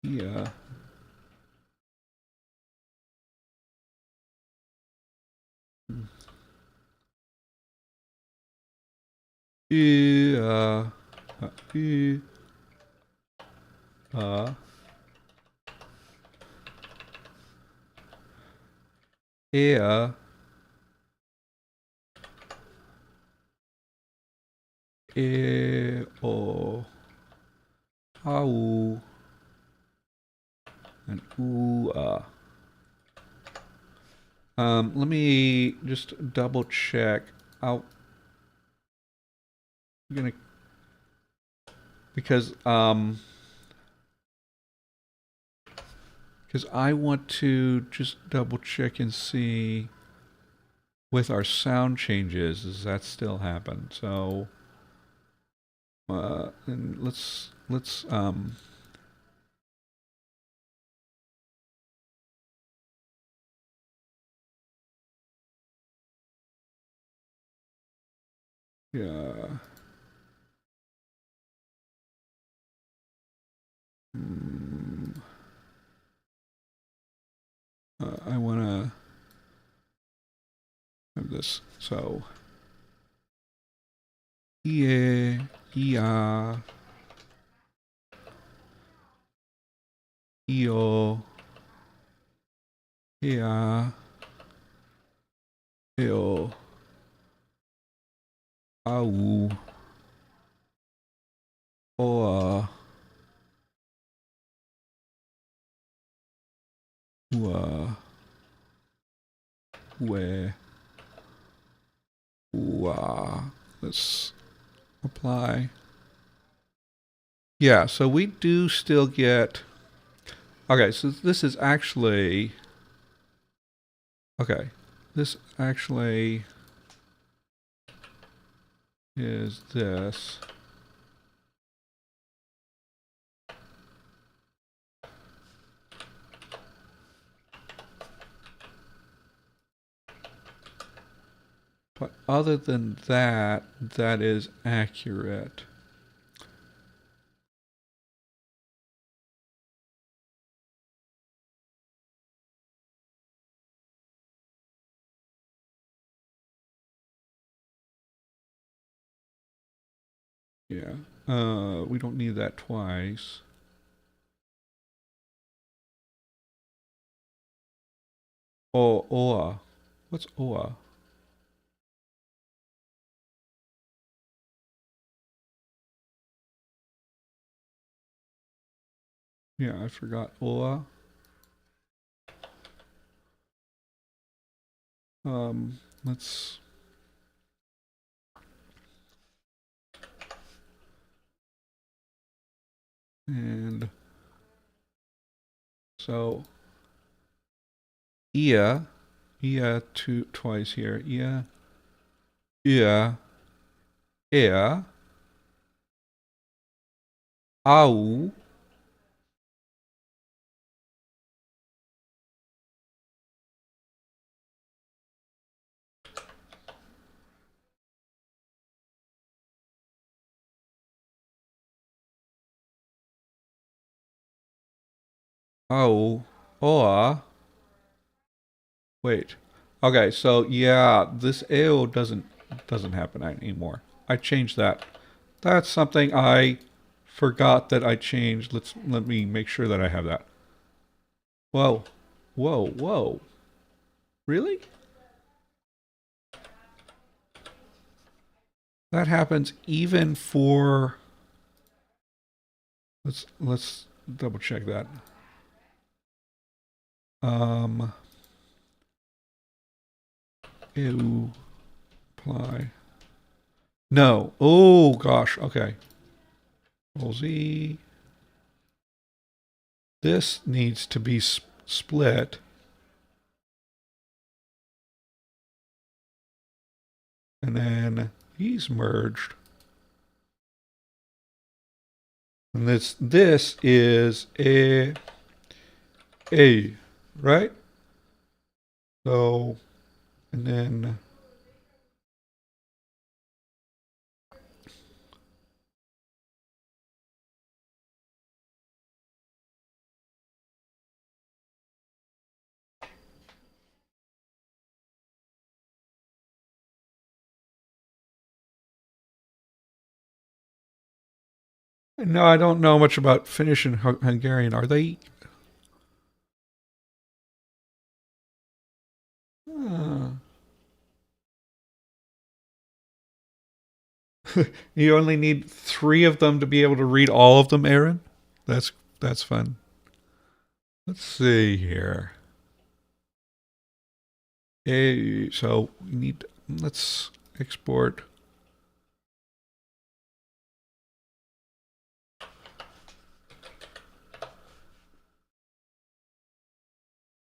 Yeah. Yeah. Yeah. O. Au. And ooh. Let me just double check. I'm gonna because I want to just double check and see with our sound changes, does that still happen? So, and let's yeah. I want to have this. So, yeah, io, yeah, eo, au, oa, ua, ue, ua. Let's apply. Yeah, so we do still get. Okay, so this is actually. Okay, this actually. is this. But other than that, that is accurate. Yeah. We don't need that twice. Oh, OA. What's OA? Yeah, I forgot OA. Let's. And so ia, twice here. Ia, ea, au, au, oa. Wait. Okay, so yeah, this AO doesn't happen anymore. I changed that. That's something I forgot that I changed. Let me make sure that I have that. Whoa. Whoa, whoa. Really? That happens even for let's double check that. Ew, apply. No. Oh gosh. Okay. Control Z. This needs to be split. And then these merged. And this is a, right? So, and then no, I don't know much about Finnish and Hungarian. Are they? Uh, you only need 3 of them to be able to read all of them, Aaron. That's fun. Let's see here. So we need. Let's export.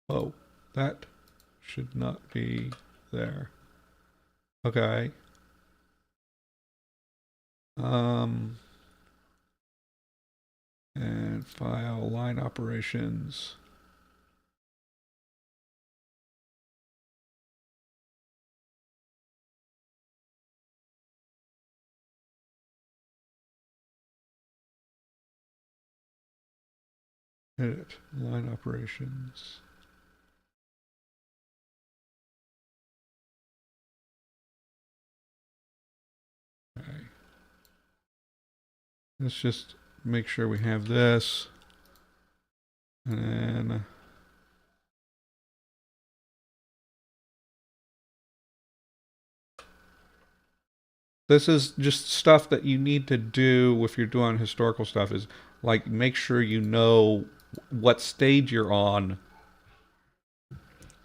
Oh, that should not be there. Okay. And file line operations. Edit line operations. Okay. Let's just make sure we have this. And then this is just stuff that you need to do if you're doing historical stuff, is like make sure you know what stage you're on.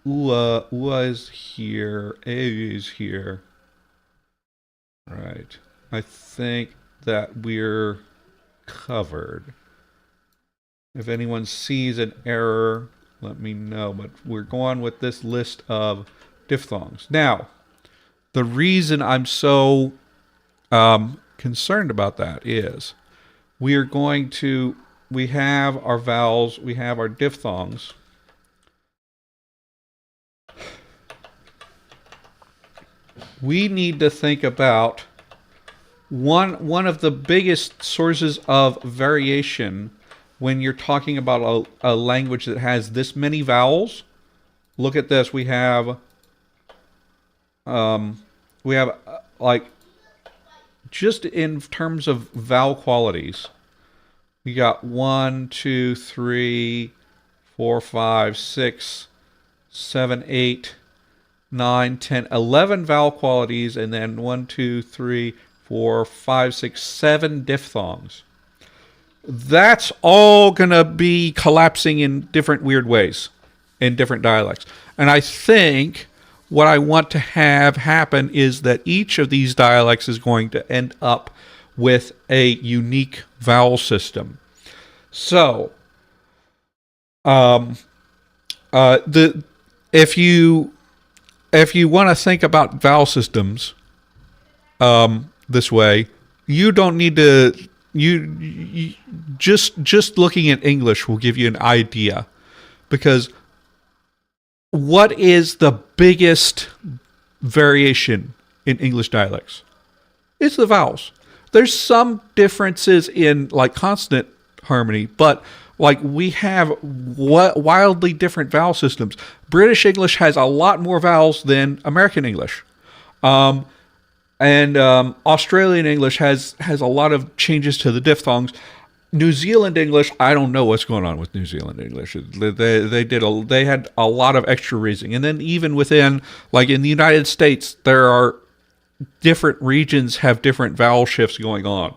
Ua is here, A is here. Right. I think that we're covered. If anyone sees an error, let me know. But we're going with this list of diphthongs. Now, the reason I'm so concerned about that is we are going to, we have our vowels, we have our diphthongs. We need to think about one of the biggest sources of variation when you're talking about a language that has this many vowels. Look at this. We have like, just in terms of vowel qualities, we got 1, 2, 3, 4, 5, 6, 7, 8, 9, 10, 11 vowel qualities, and then 1, 2, 3, 4, 5, 6, 7 diphthongs. That's all going to be collapsing in different weird ways in different dialects. And I think what I want to have happen is that each of these dialects is going to end up with a unique vowel system. So, if you want to think about vowel systems this way, you don't need to. You just looking at English will give you an idea, because what is the biggest variation in English dialects? It's the vowels. There's some differences in like consonant harmony, but like we have wildly different vowel systems. British English has a lot more vowels than American English. And Australian English has a lot of changes to the diphthongs. New Zealand English, I don't know what's going on with New Zealand English. They had a lot of extra raising, and then even within, like in the United States, there are different regions have different vowel shifts going on,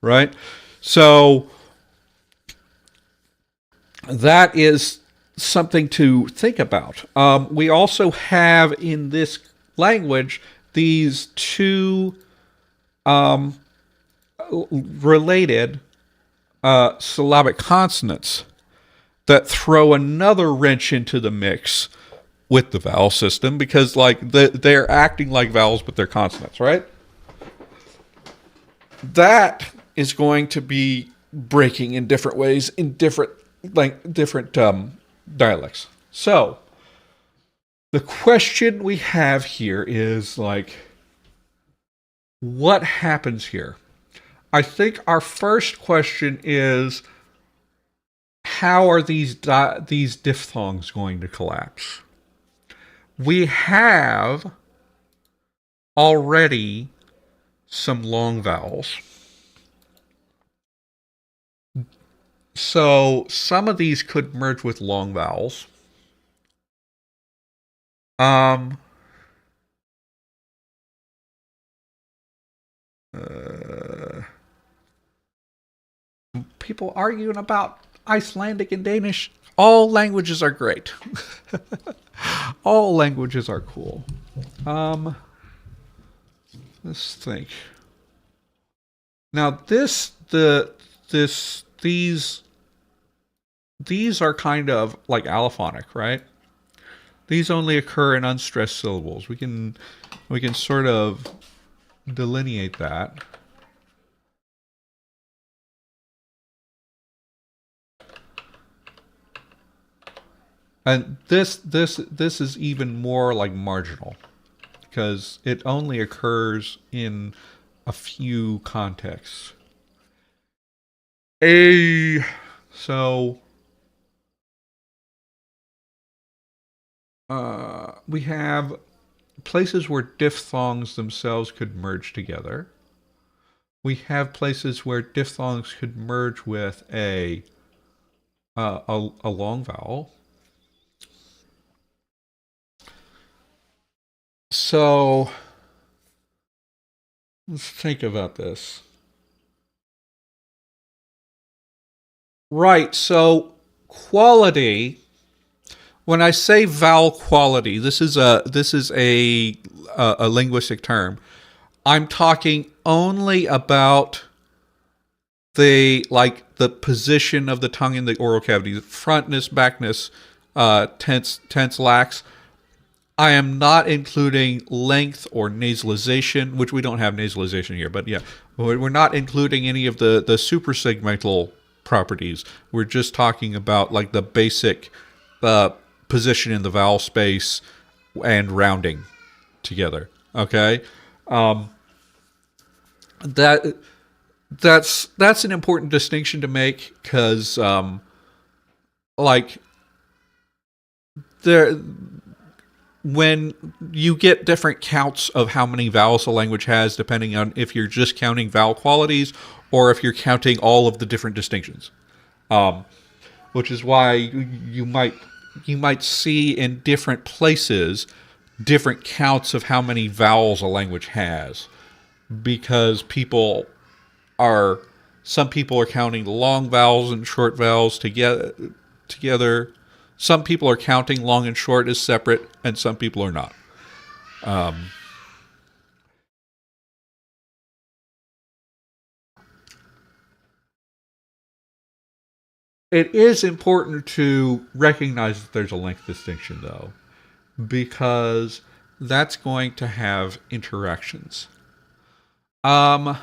right? So that is something to think about. We also have in this language these two related syllabic consonants that throw another wrench into the mix with the vowel system, because like they're acting like vowels but they're consonants, right? That is going to be breaking in different ways in different dialects. So the question we have here is like, what happens here? I think our first question is, how are these diphthongs going to collapse? We have already some long vowels. So some of these could merge with long vowels. People arguing about Icelandic and Danish. All languages are great. All languages are cool. Let's think. Now these are kind of like allophonic, right? These only occur in unstressed syllables. We can sort of delineate that. And this is even more like marginal, because it only occurs in a few contexts. So we have places where diphthongs themselves could merge together. We have places where diphthongs could merge with a long vowel. So let's think about this. Right, so quality. When I say vowel quality, this is a linguistic term. I'm talking only about the position of the tongue in the oral cavity, frontness, backness, tense, lax. I am not including length or nasalization, which we don't have nasalization here, but yeah, we're not including any of the suprasegmental properties. We're just talking about like the basic uh, position in the vowel space and rounding together. Okay, that that's an important distinction to make because like there when you get different counts of how many vowels a language has, depending on if you're just counting vowel qualities or if you're counting all of the different distinctions. Which is why you might see in different places different counts of how many vowels a language has, because people are some people are counting long vowels and short vowels together. Some people are counting long and short as separate, and some people are not. It is important to recognize that there's a length distinction, though, because that's going to have interactions. Um,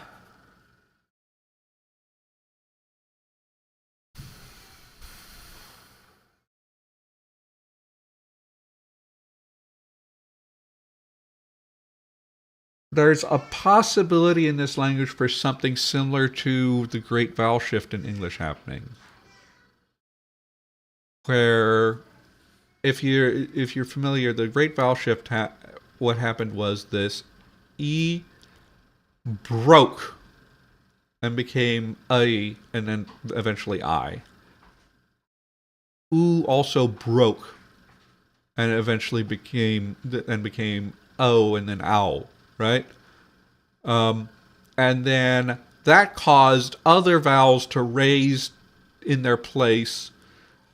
there's a possibility in this language for something similar to the Great Vowel Shift in English happening, where if you're familiar, the Great Vowel Shift, what happened was this E broke and became A, and then eventually I. U also broke and eventually became O and then owl, right? And then that caused other vowels to raise in their place,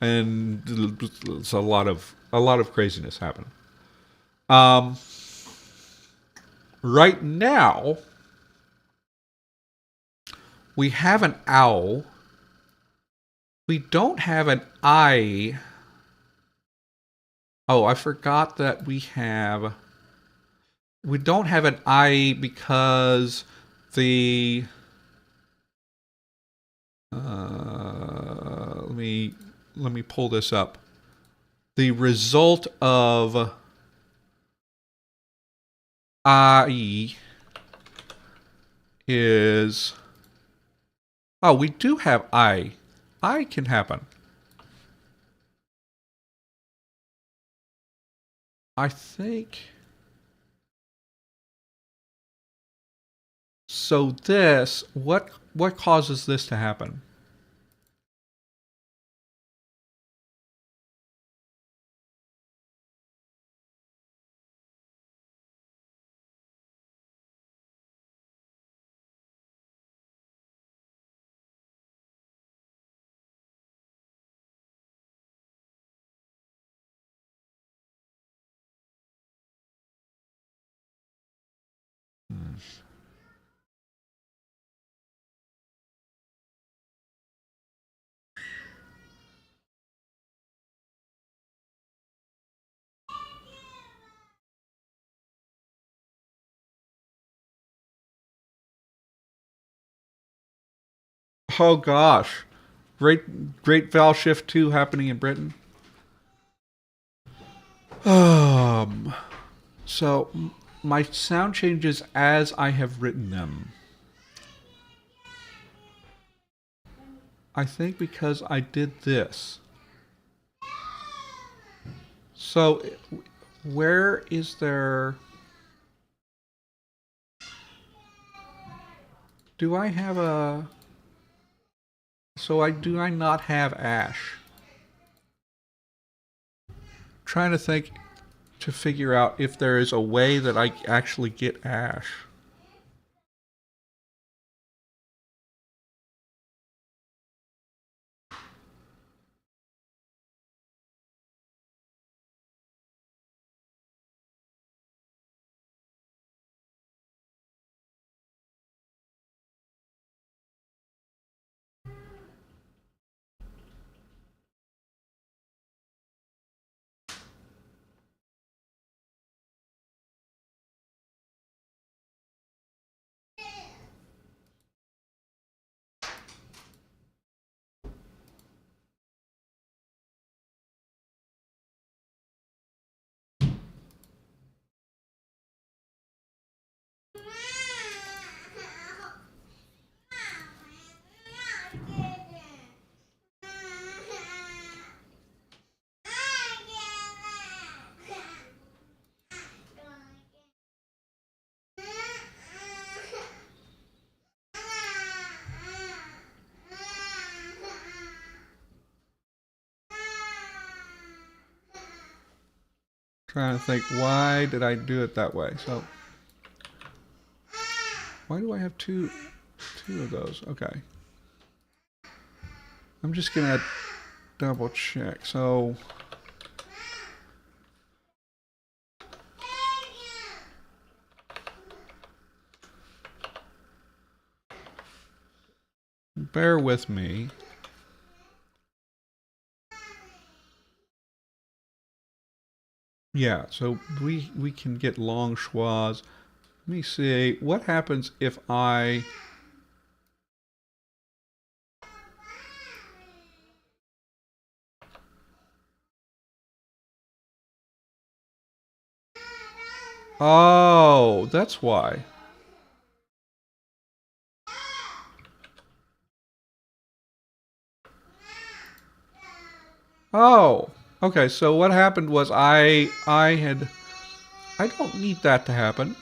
and it's a lot of craziness happened. Um, right now, we have an owl. We don't have an I. Oh, I forgot that we don't have an I because the let me pull this up. The result of I is oh, we do have I. I can happen. I think so. This what causes this to happen? Oh gosh, Great Vowel Shift 2 happening in Britain. Um, so my sound changes as I have written them. I think because I did this. So where is there? Do I have a? So I do I not have ash? Trying to think to figure out if there is a way that I actually get ash. trying to think, why did I do it that way? So, why do I have two of those? Okay. I'm just gonna double check. So, bear with me. Yeah, so we can get long schwas. Let me see. What happens if I... Oh, that's why. Oh, okay. So what happened was I don't need that to happen.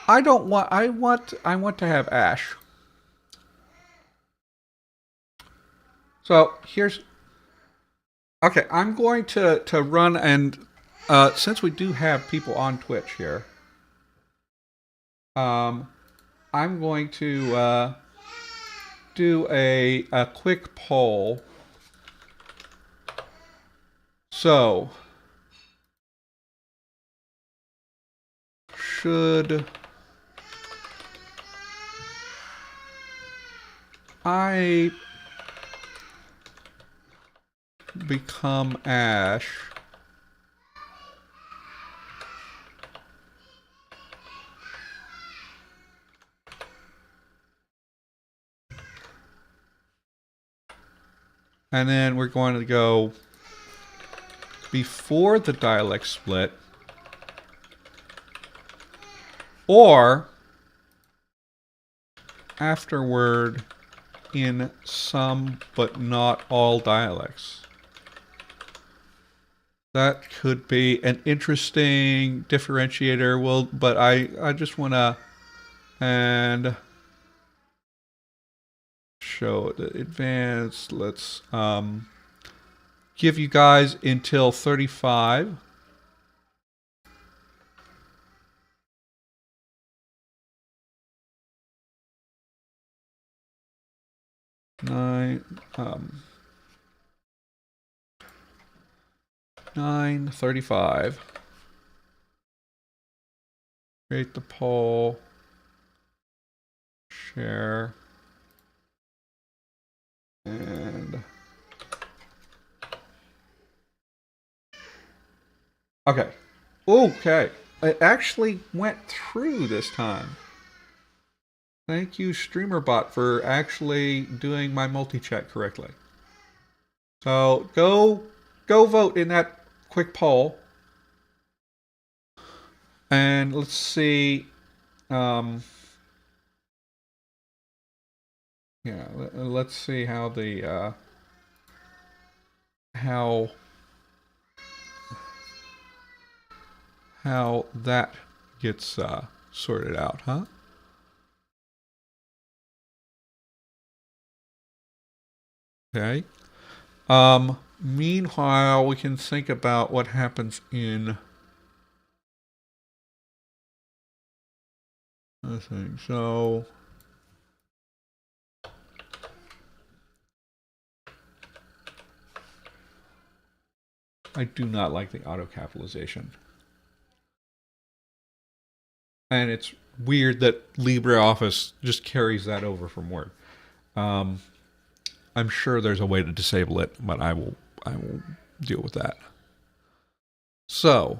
I want to have Ash. So here's okay. I'm going to run and since we do have people on Twitch here, um, I'm going to do a quick poll. So should I become Ash? And then we're going to go before the dialect split, or afterward in some but not all dialects. That could be an interesting differentiator. Well, but I just want to and show the advanced. Let's give you guys until 35. Nine, 9:35. Create the poll. Share. And okay. Okay. It actually went through this time. Thank you, StreamerBot, for actually doing my multi-chat correctly. So go vote in that quick poll. And let's see. Yeah, let's see how the how that gets sorted out, huh? Okay. Meanwhile, we can think about what happens in. I think so. I do not like the auto capitalization. And it's weird that LibreOffice just carries that over from Word. I'm sure there's a way to disable it, but I will deal with that. So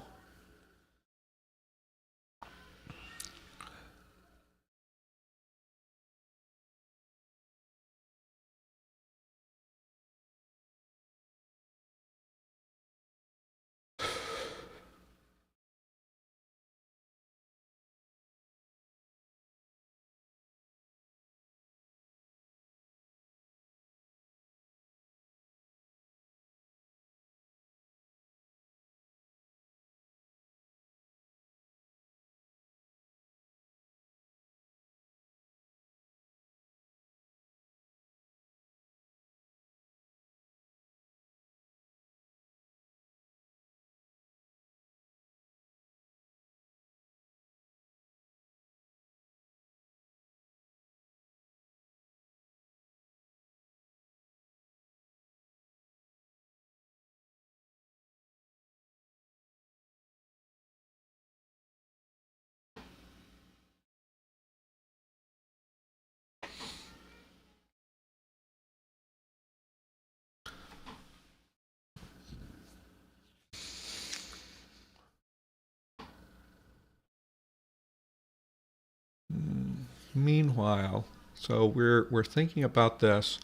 meanwhile, so we're thinking about this.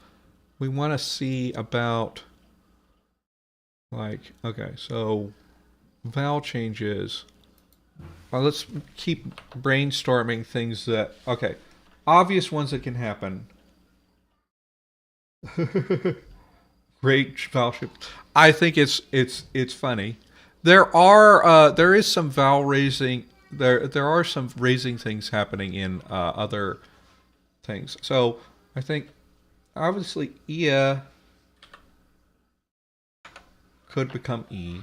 We want to see about like, okay, so vowel changes. Well, let's keep brainstorming things that, okay, obvious ones that can happen. Great vowel shift. I think it's funny. There is some vowel raising. There are some raising things happening in other things. So I think obviously ia could become e.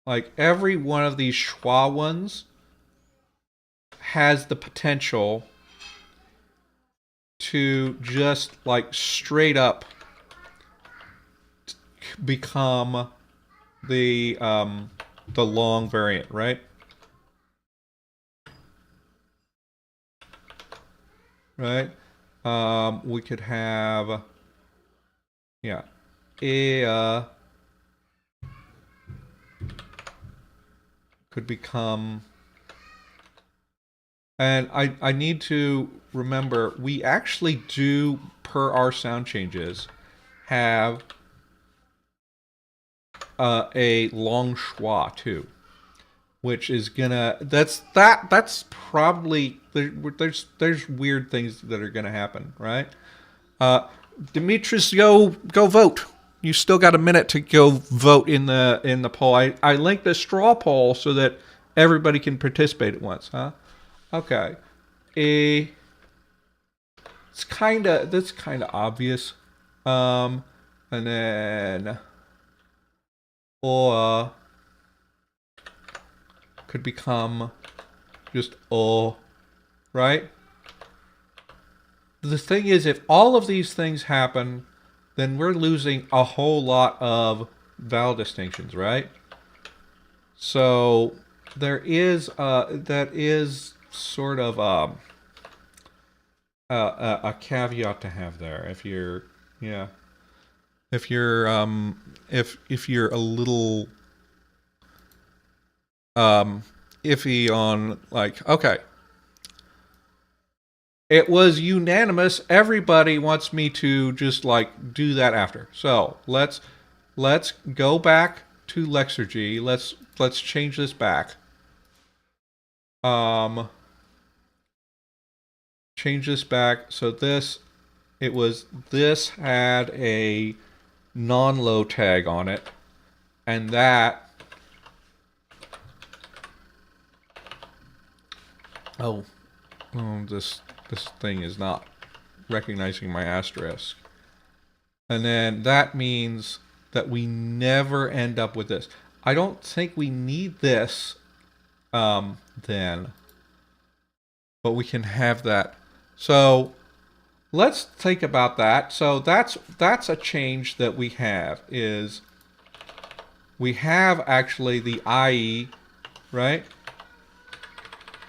Like every one of these schwa ones has the potential to just like straight up become the long variant, right? Right. We could have, yeah, could become, and I need to remember we actually do, per our sound changes, have a long schwa too, which is gonna, that's probably, there's weird things that are gonna happen, right? Demetrius, go vote. You still got a minute to go vote in the poll. I linked the straw poll so that everybody can participate at once, huh? Okay. It's that's kinda obvious. And then or could become just o, right? The thing is, if all of these things happen, then we're losing a whole lot of vowel distinctions, right? So there is that is sort of a caveat to have there. If you're, yeah, if you're if you're a little iffy on like, okay, it was unanimous. Everybody wants me to just like do that after. So let's go back to Lexergy. Let's change this back. Change this back. So this had a non-low tag on it, and that, this thing is not recognizing my asterisk. And then that means that we never end up with this. I don't think we need this then, but we can have that. So let's think about that. So that's a change that we have, is we have actually the IE, right?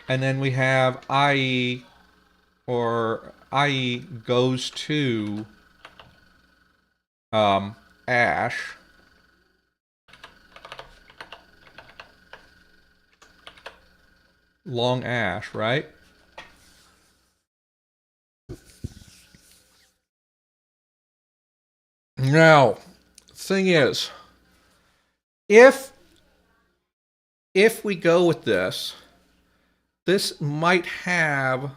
And then we have IE, or IE goes to ash. Long ash, right? Now, thing is, if we go with this, this might have,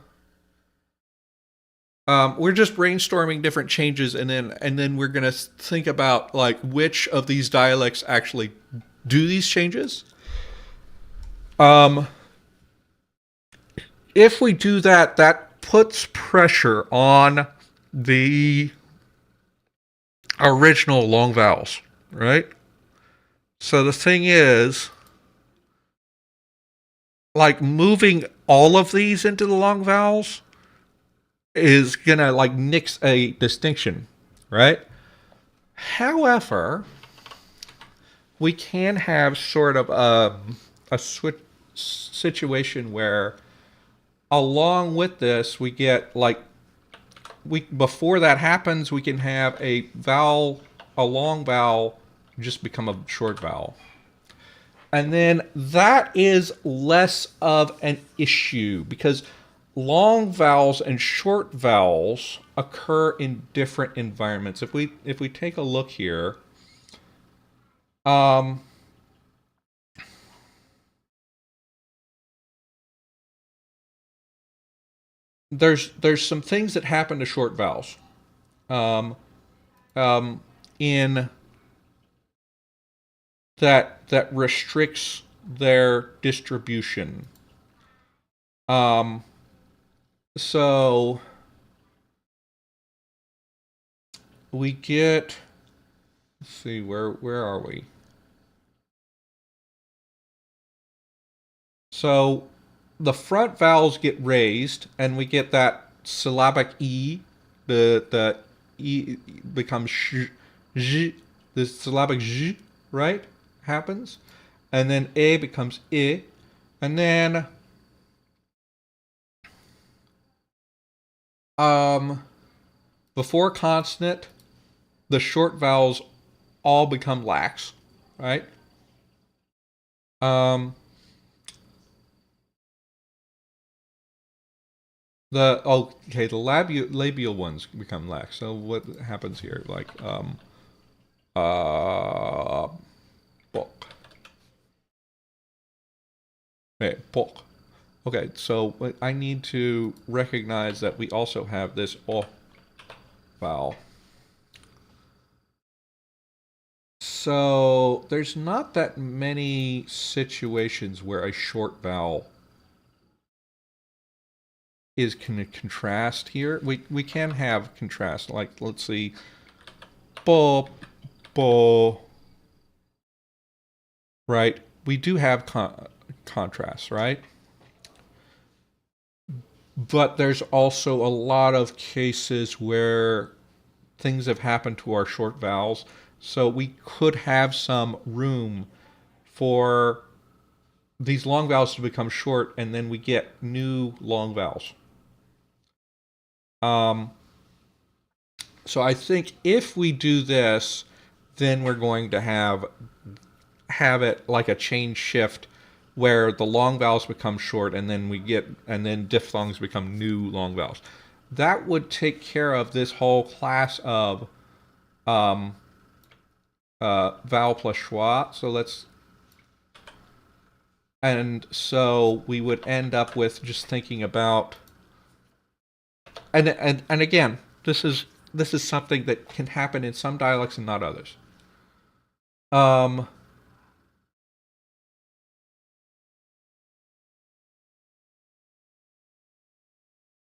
we're just brainstorming different changes, and then we're gonna think about like which of these dialects actually do these changes. If we do that, that puts pressure on the original long vowels, right? So the thing is, like moving all of these into the long vowels is gonna like nix a distinction, right? However, we can have sort of a switch situation where, along with this, we get like, before that happens, we can have a long vowel just become a short vowel. And then that is less of an issue, because long vowels and short vowels occur in different environments. If we take a look here, um, there's some things that happen to short vowels um, in that restricts their distribution. Um, so we get, let's see, where are we? So the front vowels get raised, and we get that syllabic e. The e becomes sh. The syllabic j, right, happens, and then a becomes I, and then before consonant, the short vowels all become lax, right? Um, the labial ones become lax. So what happens here? Like bulk. Hey, bulk. Okay, so I need to recognize that we also have this o vowel. So there's not that many situations where a short vowel is contrast here. We can have contrast, like let's see, bo, bo, right? We do have contrast, right? But there's also a lot of cases where things have happened to our short vowels, so we could have some room for these long vowels to become short, and then we get new long vowels. So I think if we do this, then we're going to have it like a change shift where the long vowels become short, and then diphthongs become new long vowels. That would take care of this whole class of vowel plus schwa. So we would end up with just thinking about, and again, this is something that can happen in some dialects and not others.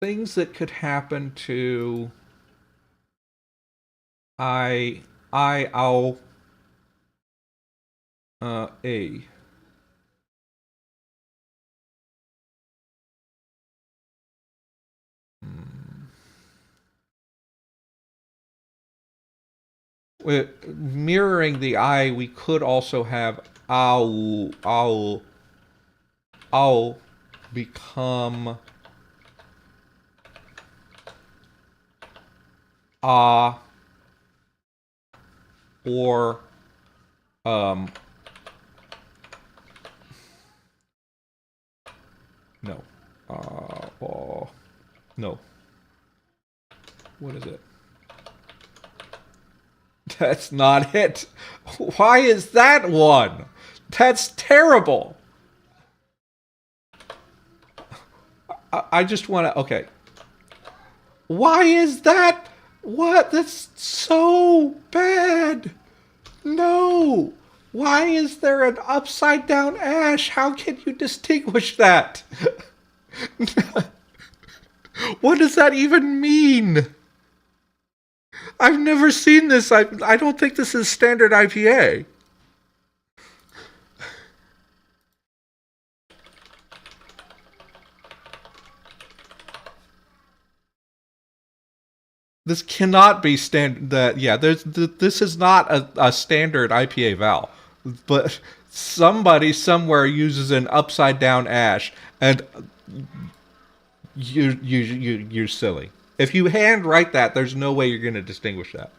Things that could happen to ow, a. Mirroring the I, we could also have ow become ah, or no, no. What is it? That's not it. Why is that one? That's terrible. I just want to. Okay. Why is that? What? That's so bad. No. Why is there an upside down ash? How can you distinguish that? What does that even mean? I've never seen this. I don't think this is standard IPA. This cannot be standard. Yeah, this is not a standard IPA vowel, but somebody somewhere uses an upside down ash, and you're silly. If you handwrite that, there's no way you're going to distinguish that.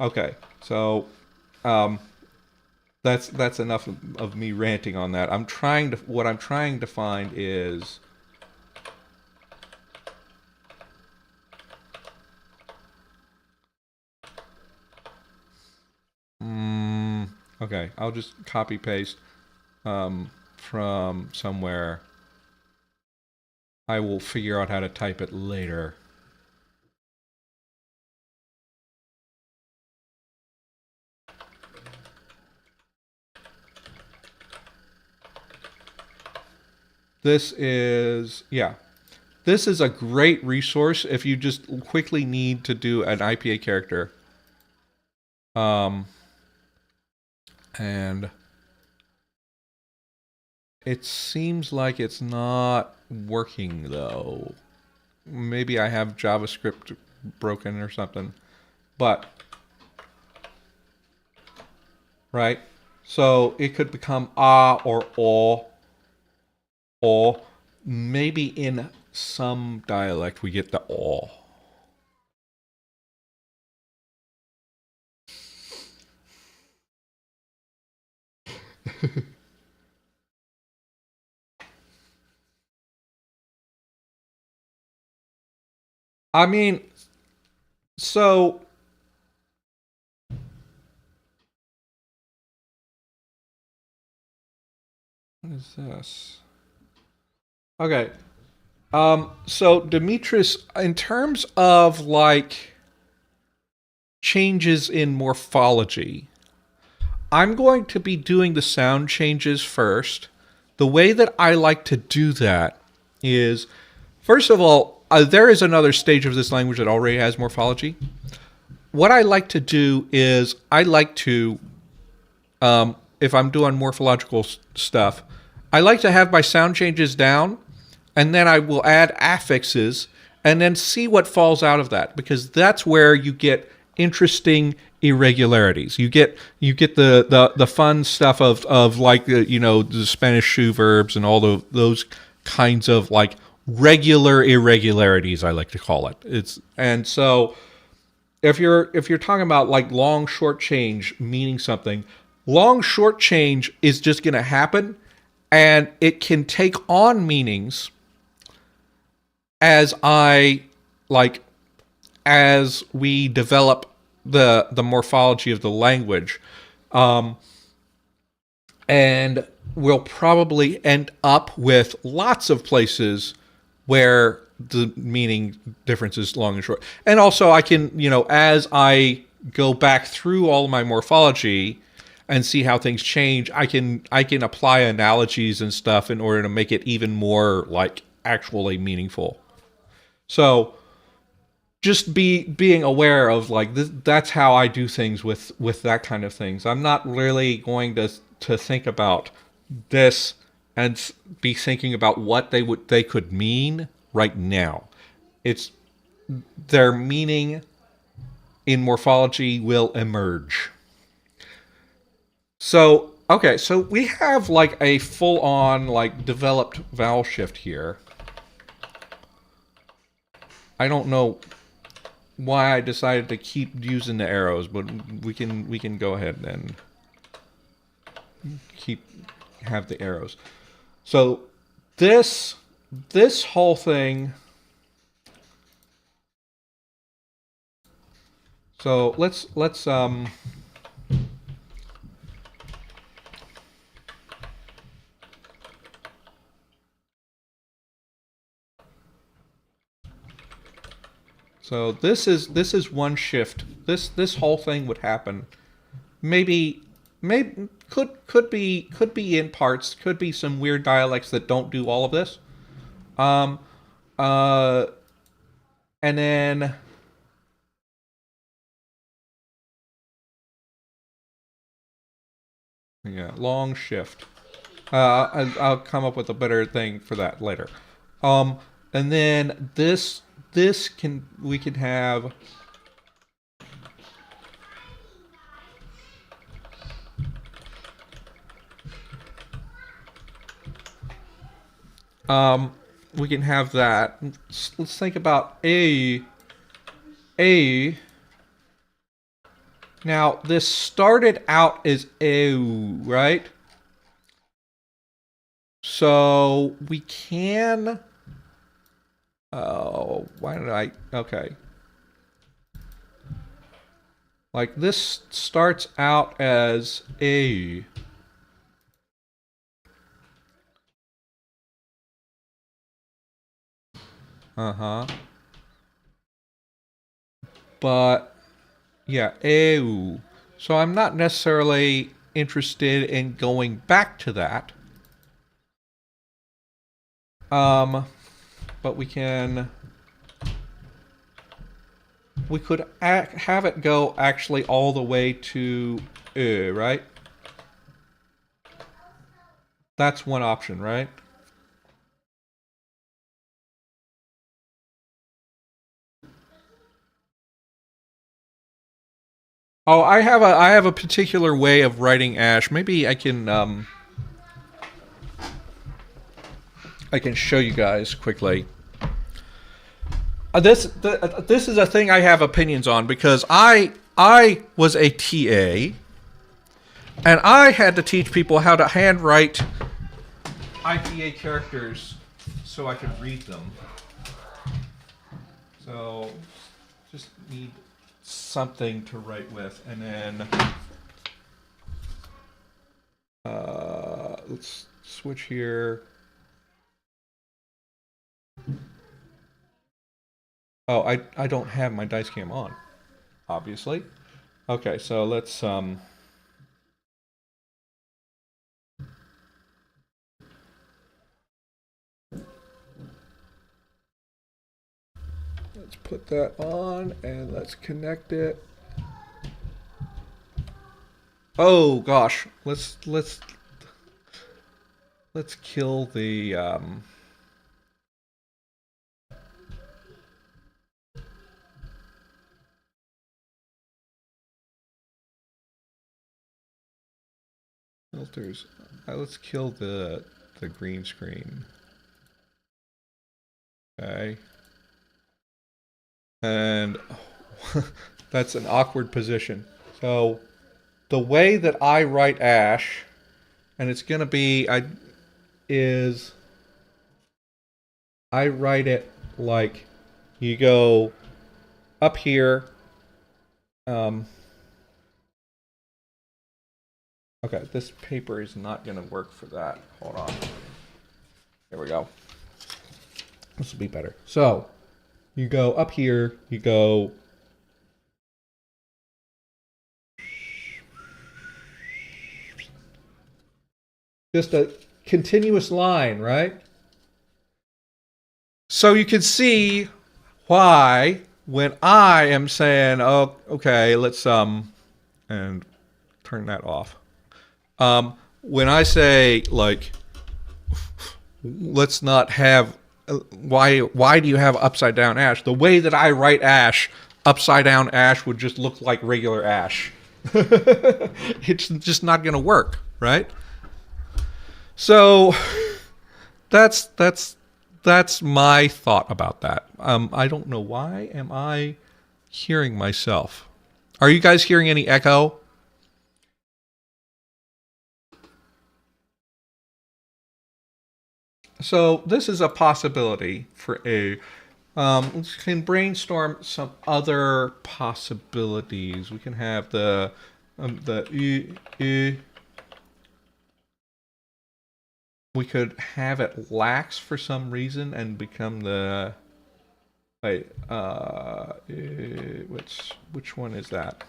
Okay, so that's enough of me ranting on that. What I'm trying to find is okay, I'll just copy paste from somewhere. I will figure out how to type it later. This is, yeah. This is a great resource if you just quickly need to do an IPA character. And it seems like it's not working though. Maybe I have JavaScript broken or something. But, right? So it could become ah or o, or maybe in some dialect we get the o. I mean, so what is this? Okay. So Demetrius, in terms of like changes in morphology, I'm going to be doing the sound changes first. The way that I like to do that is, first of all, there is another stage of this language that already has morphology. What I like to do is I like to, if I'm doing morphological stuff, I like to have my sound changes down, and then I will add affixes, and then see what falls out of that, because that's where you get interesting irregularities. You get the fun stuff of like the Spanish shoe verbs and all those kinds of like regular irregularities, I like to call it. And so if you're talking about like long short change meaning something, long short change is just going to happen, and it can take on meanings as we develop the morphology of the language, and we'll probably end up with lots of places where the meaning difference is long and short. And also I can, as I go back through all of my morphology and see how things change, I can apply analogies and stuff in order to make it even more like actually meaningful. So just being aware of like this, that's how I do things with that kind of things. I'm not really going to think about this and be thinking about what they could mean right now. It's their meaning in morphology will emerge. So okay, so we have like a full on like developed vowel shift here. I don't know why I decided to keep using the arrows, but we can go ahead and have the arrows. So this whole thing. So let's so this is one shift. This whole thing would happen. Maybe could be in parts. Could be some weird dialects that don't do all of this. And then yeah, long shift. I'll come up with a better thing for that later. And then we can have we can have that. Let's think about a Now, this started out as ew, right? So we can... Oh, why did I... Okay. Like, this starts out as a... Uh-huh. But, yeah, ew. So I'm not necessarily interested in going back to that. But we can... We could have it go actually all the way to right? That's one option, right? Oh, I have a particular way of writing ash. Maybe I can show you guys quickly. This is a thing I have opinions on because I was a TA and I had to teach people how to handwrite IPA characters so I could read them. So just need something to write with, and then let's switch here. Oh, I don't have my dice cam on, obviously. Okay, so let's put that on and let's connect it. Oh gosh, let's kill the filters. Let's kill the green screen. Okay. And that's an awkward position. So the way that I write ash, and it's gonna be I write it like you go up here. Okay, this paper is not gonna work for that. Hold on. There we go. This will be better. So you go up here, you go just a continuous line, right? So you can see why when I am saying, oh, okay, let's and turn that off. When I say like, let's not have why do you have upside down ash? The way that I write ash, upside down ash would just look like regular ash. It's just not going to work, right? So that's my thought about that. I don't know, why am I hearing myself? Are you guys hearing any echo? So this is a possibility for a. We can brainstorm some other possibilities. We can have the we could have it lax for some reason and become the. Wait, which one is that?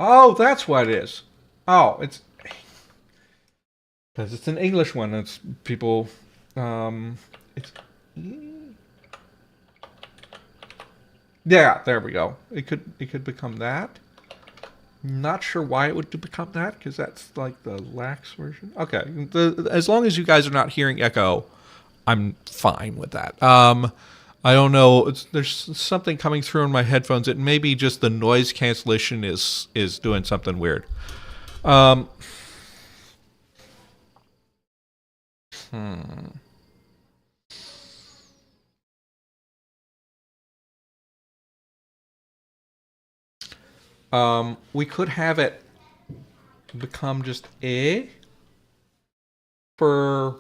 Oh, that's what it is. Oh, it's because it's an English one. It's people. It's yeah. There we go. It could become that. Not sure why it would become that because that's like the lax version. Okay, as long as you guys are not hearing echo, I'm fine with that. I don't know. There's something coming through in my headphones. It may be just the noise cancellation is doing something weird. We could have it become just a for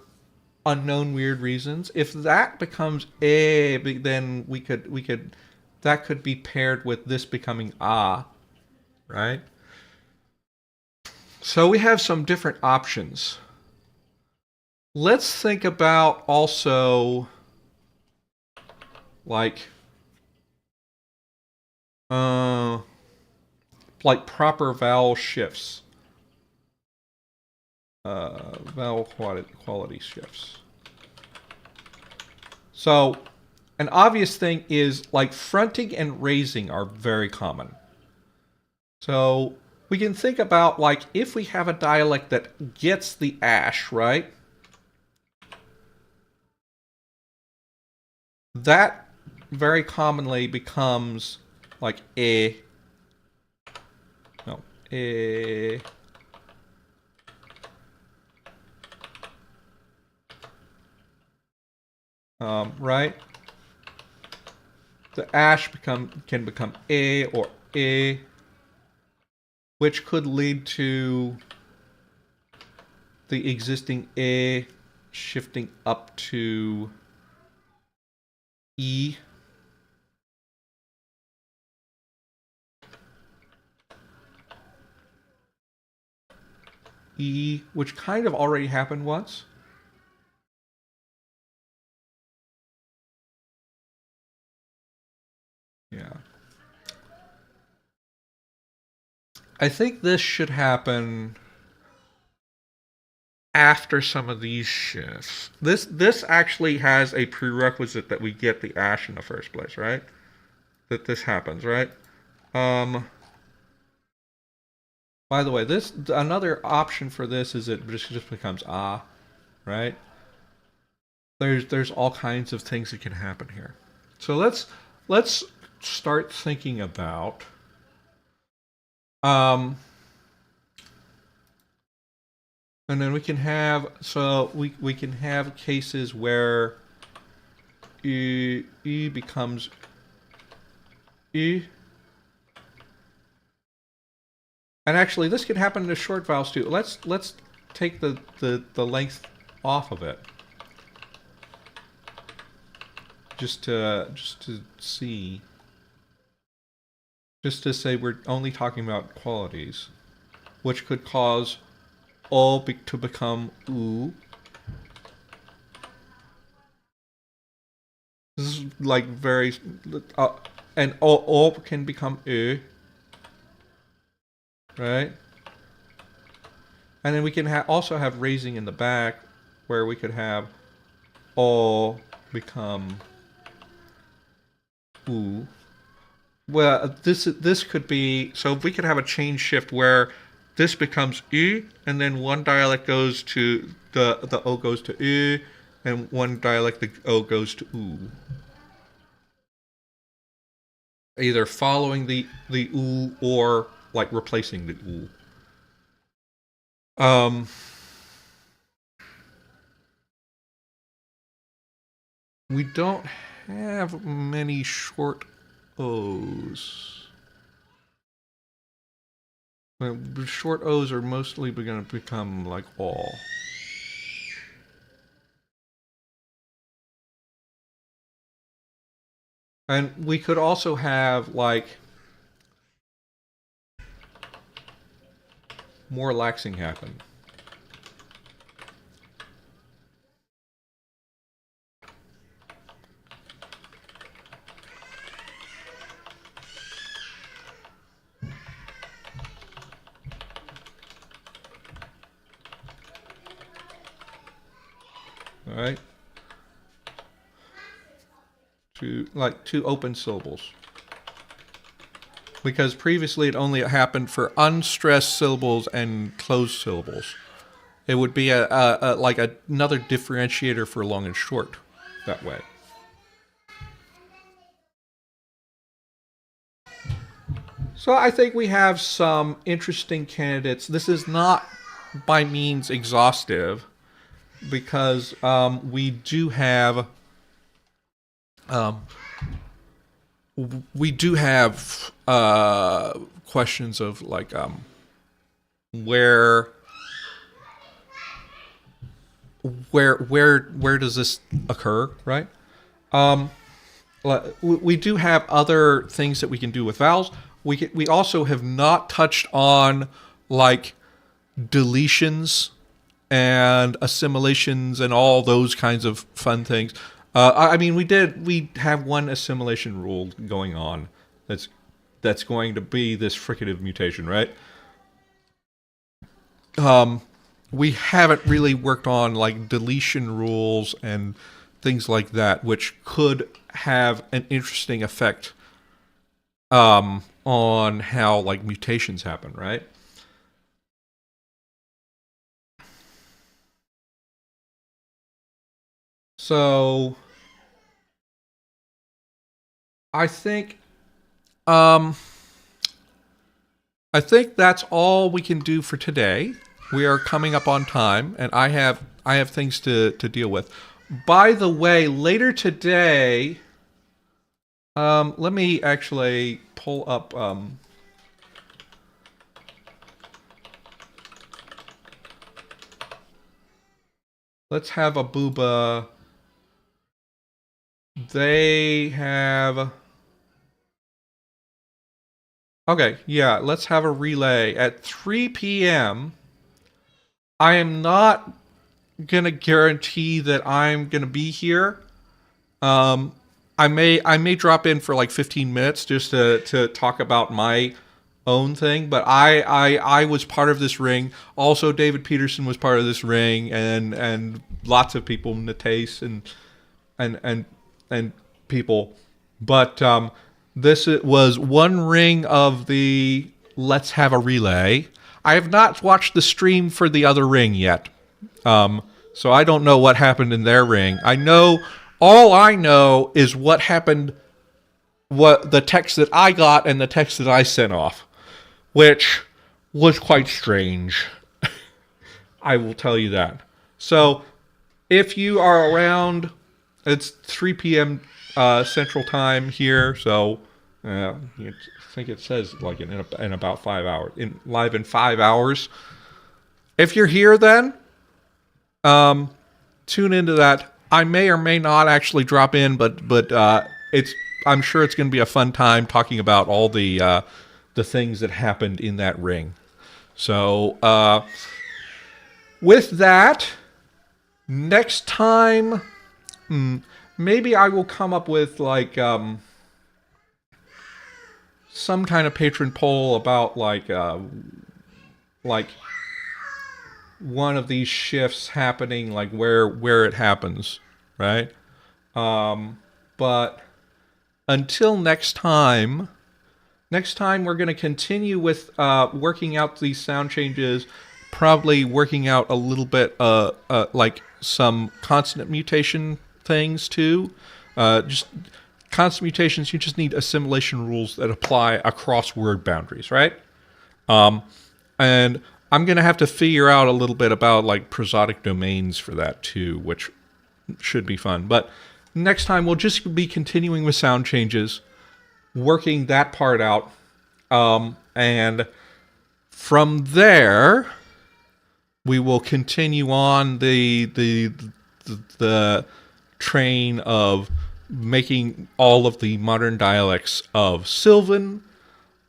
unknown weird reasons. If that becomes a, then we could that could be paired with this becoming a, right? So we have some different options. Let's think about also like proper vowel shifts. Vowel quality shifts. So an obvious thing is like fronting and raising are very common. So we can think about like if we have a dialect that gets the ash, right? That very commonly becomes like a, no, a, right? The ash can become a or a, which could lead to the existing a shifting up to e. E, which kind of already happened once. Yeah. I think this should happen after some of these shifts. This actually has a prerequisite that we get the ash in the first place, right? That this happens, right? By the way, this another option for this is it just becomes ah, right? There's all kinds of things that can happen here. So let's start thinking about and then we can have we can have cases where e becomes e. And actually, this could happen to short vowels too. Let's take the length off of it, just to see, just to say we're only talking about qualities, which could cause o to become u. This is like very, and o can become u. Right? And then we can also have raising in the back, where we could have o become u. Well, this could be, so we could have a change shift where this becomes u, and then one dialect goes to the o goes to u, and one dialect the o goes to u. Either following the u or like replacing the u. We don't have many short O's. Short O's are mostly going to become like all. And we could also have like more laxing happen. All right. Two open syllables. Because previously it only happened for unstressed syllables and closed syllables. It would be like another differentiator for long and short that way. So I think we have some interesting candidates. This is not by means exhaustive, because we do have we do have questions of like where where does this occur, right? Um, we do have other things that we can do with vowels. We also have not touched on like deletions and assimilations and all those kinds of fun things. I mean, we have one assimilation rule going on that's going to be this fricative mutation, right? We haven't really worked on like deletion rules and things like that, which could have an interesting effect on how like mutations happen, right? So I think um, I think that's all we can do for today. We are coming up on time, and I have things to deal with. By the way, later today, let me actually pull up. Let's have a booba. They have. Okay, yeah, let's have a relay at 3 p.m. I am not gonna guarantee that I'm gonna be here. Um, I may drop in for like 15 minutes just to talk about my own thing, but I was part of this ring. Also, David Peterson was part of this ring, and lots of people, Nates and and and people. But this was one ring of the Let's Have a Relay. I have not watched the stream for the other ring yet. So I don't know what happened in their ring. All I know is what happened, what the text that I got and the text that I sent off, which was quite strange. I will tell you that. So if you are around, it's 3 p.m. Central Time here, so I think it says like in about 5 hours, live in 5 hours. If you're here, then tune into that. I may or may not actually drop in, but it's I'm sure it's going to be a fun time talking about all the things that happened in that ring. So with that, next time, maybe I will come up with like some kind of patron poll about like one of these shifts happening, like where it happens, right? But until next time we're going to continue with working out these sound changes, probably working out a little bit like some consonant mutation things too. Just consonant mutations, you just need assimilation rules that apply across word boundaries, right? And I'm going to have to figure out a little bit about like prosodic domains for that too, which should be fun. But next time we'll just be continuing with sound changes, working that part out. And from there, we will continue on the train of making all of the modern dialects of Sylvan.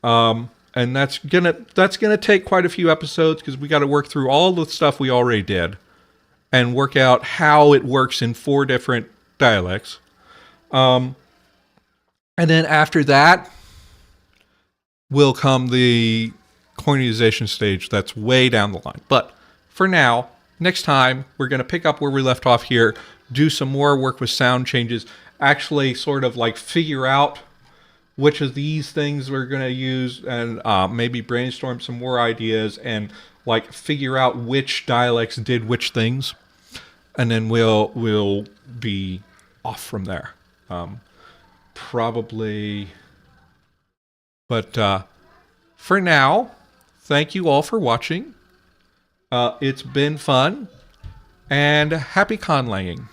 And that's gonna take quite a few episodes because we got to work through all the stuff we already did and work out how it works in 4 different dialects. And then after that will come the coinization stage that's way down the line. But for now, next time, we're going to pick up where we left off here, do some more work with sound changes, actually sort of like figure out which of these things we're going to use, and maybe brainstorm some more ideas and like figure out which dialects did which things. And then we'll be off from there. Probably. But for now, thank you all for watching. It's been fun, and happy conlanging.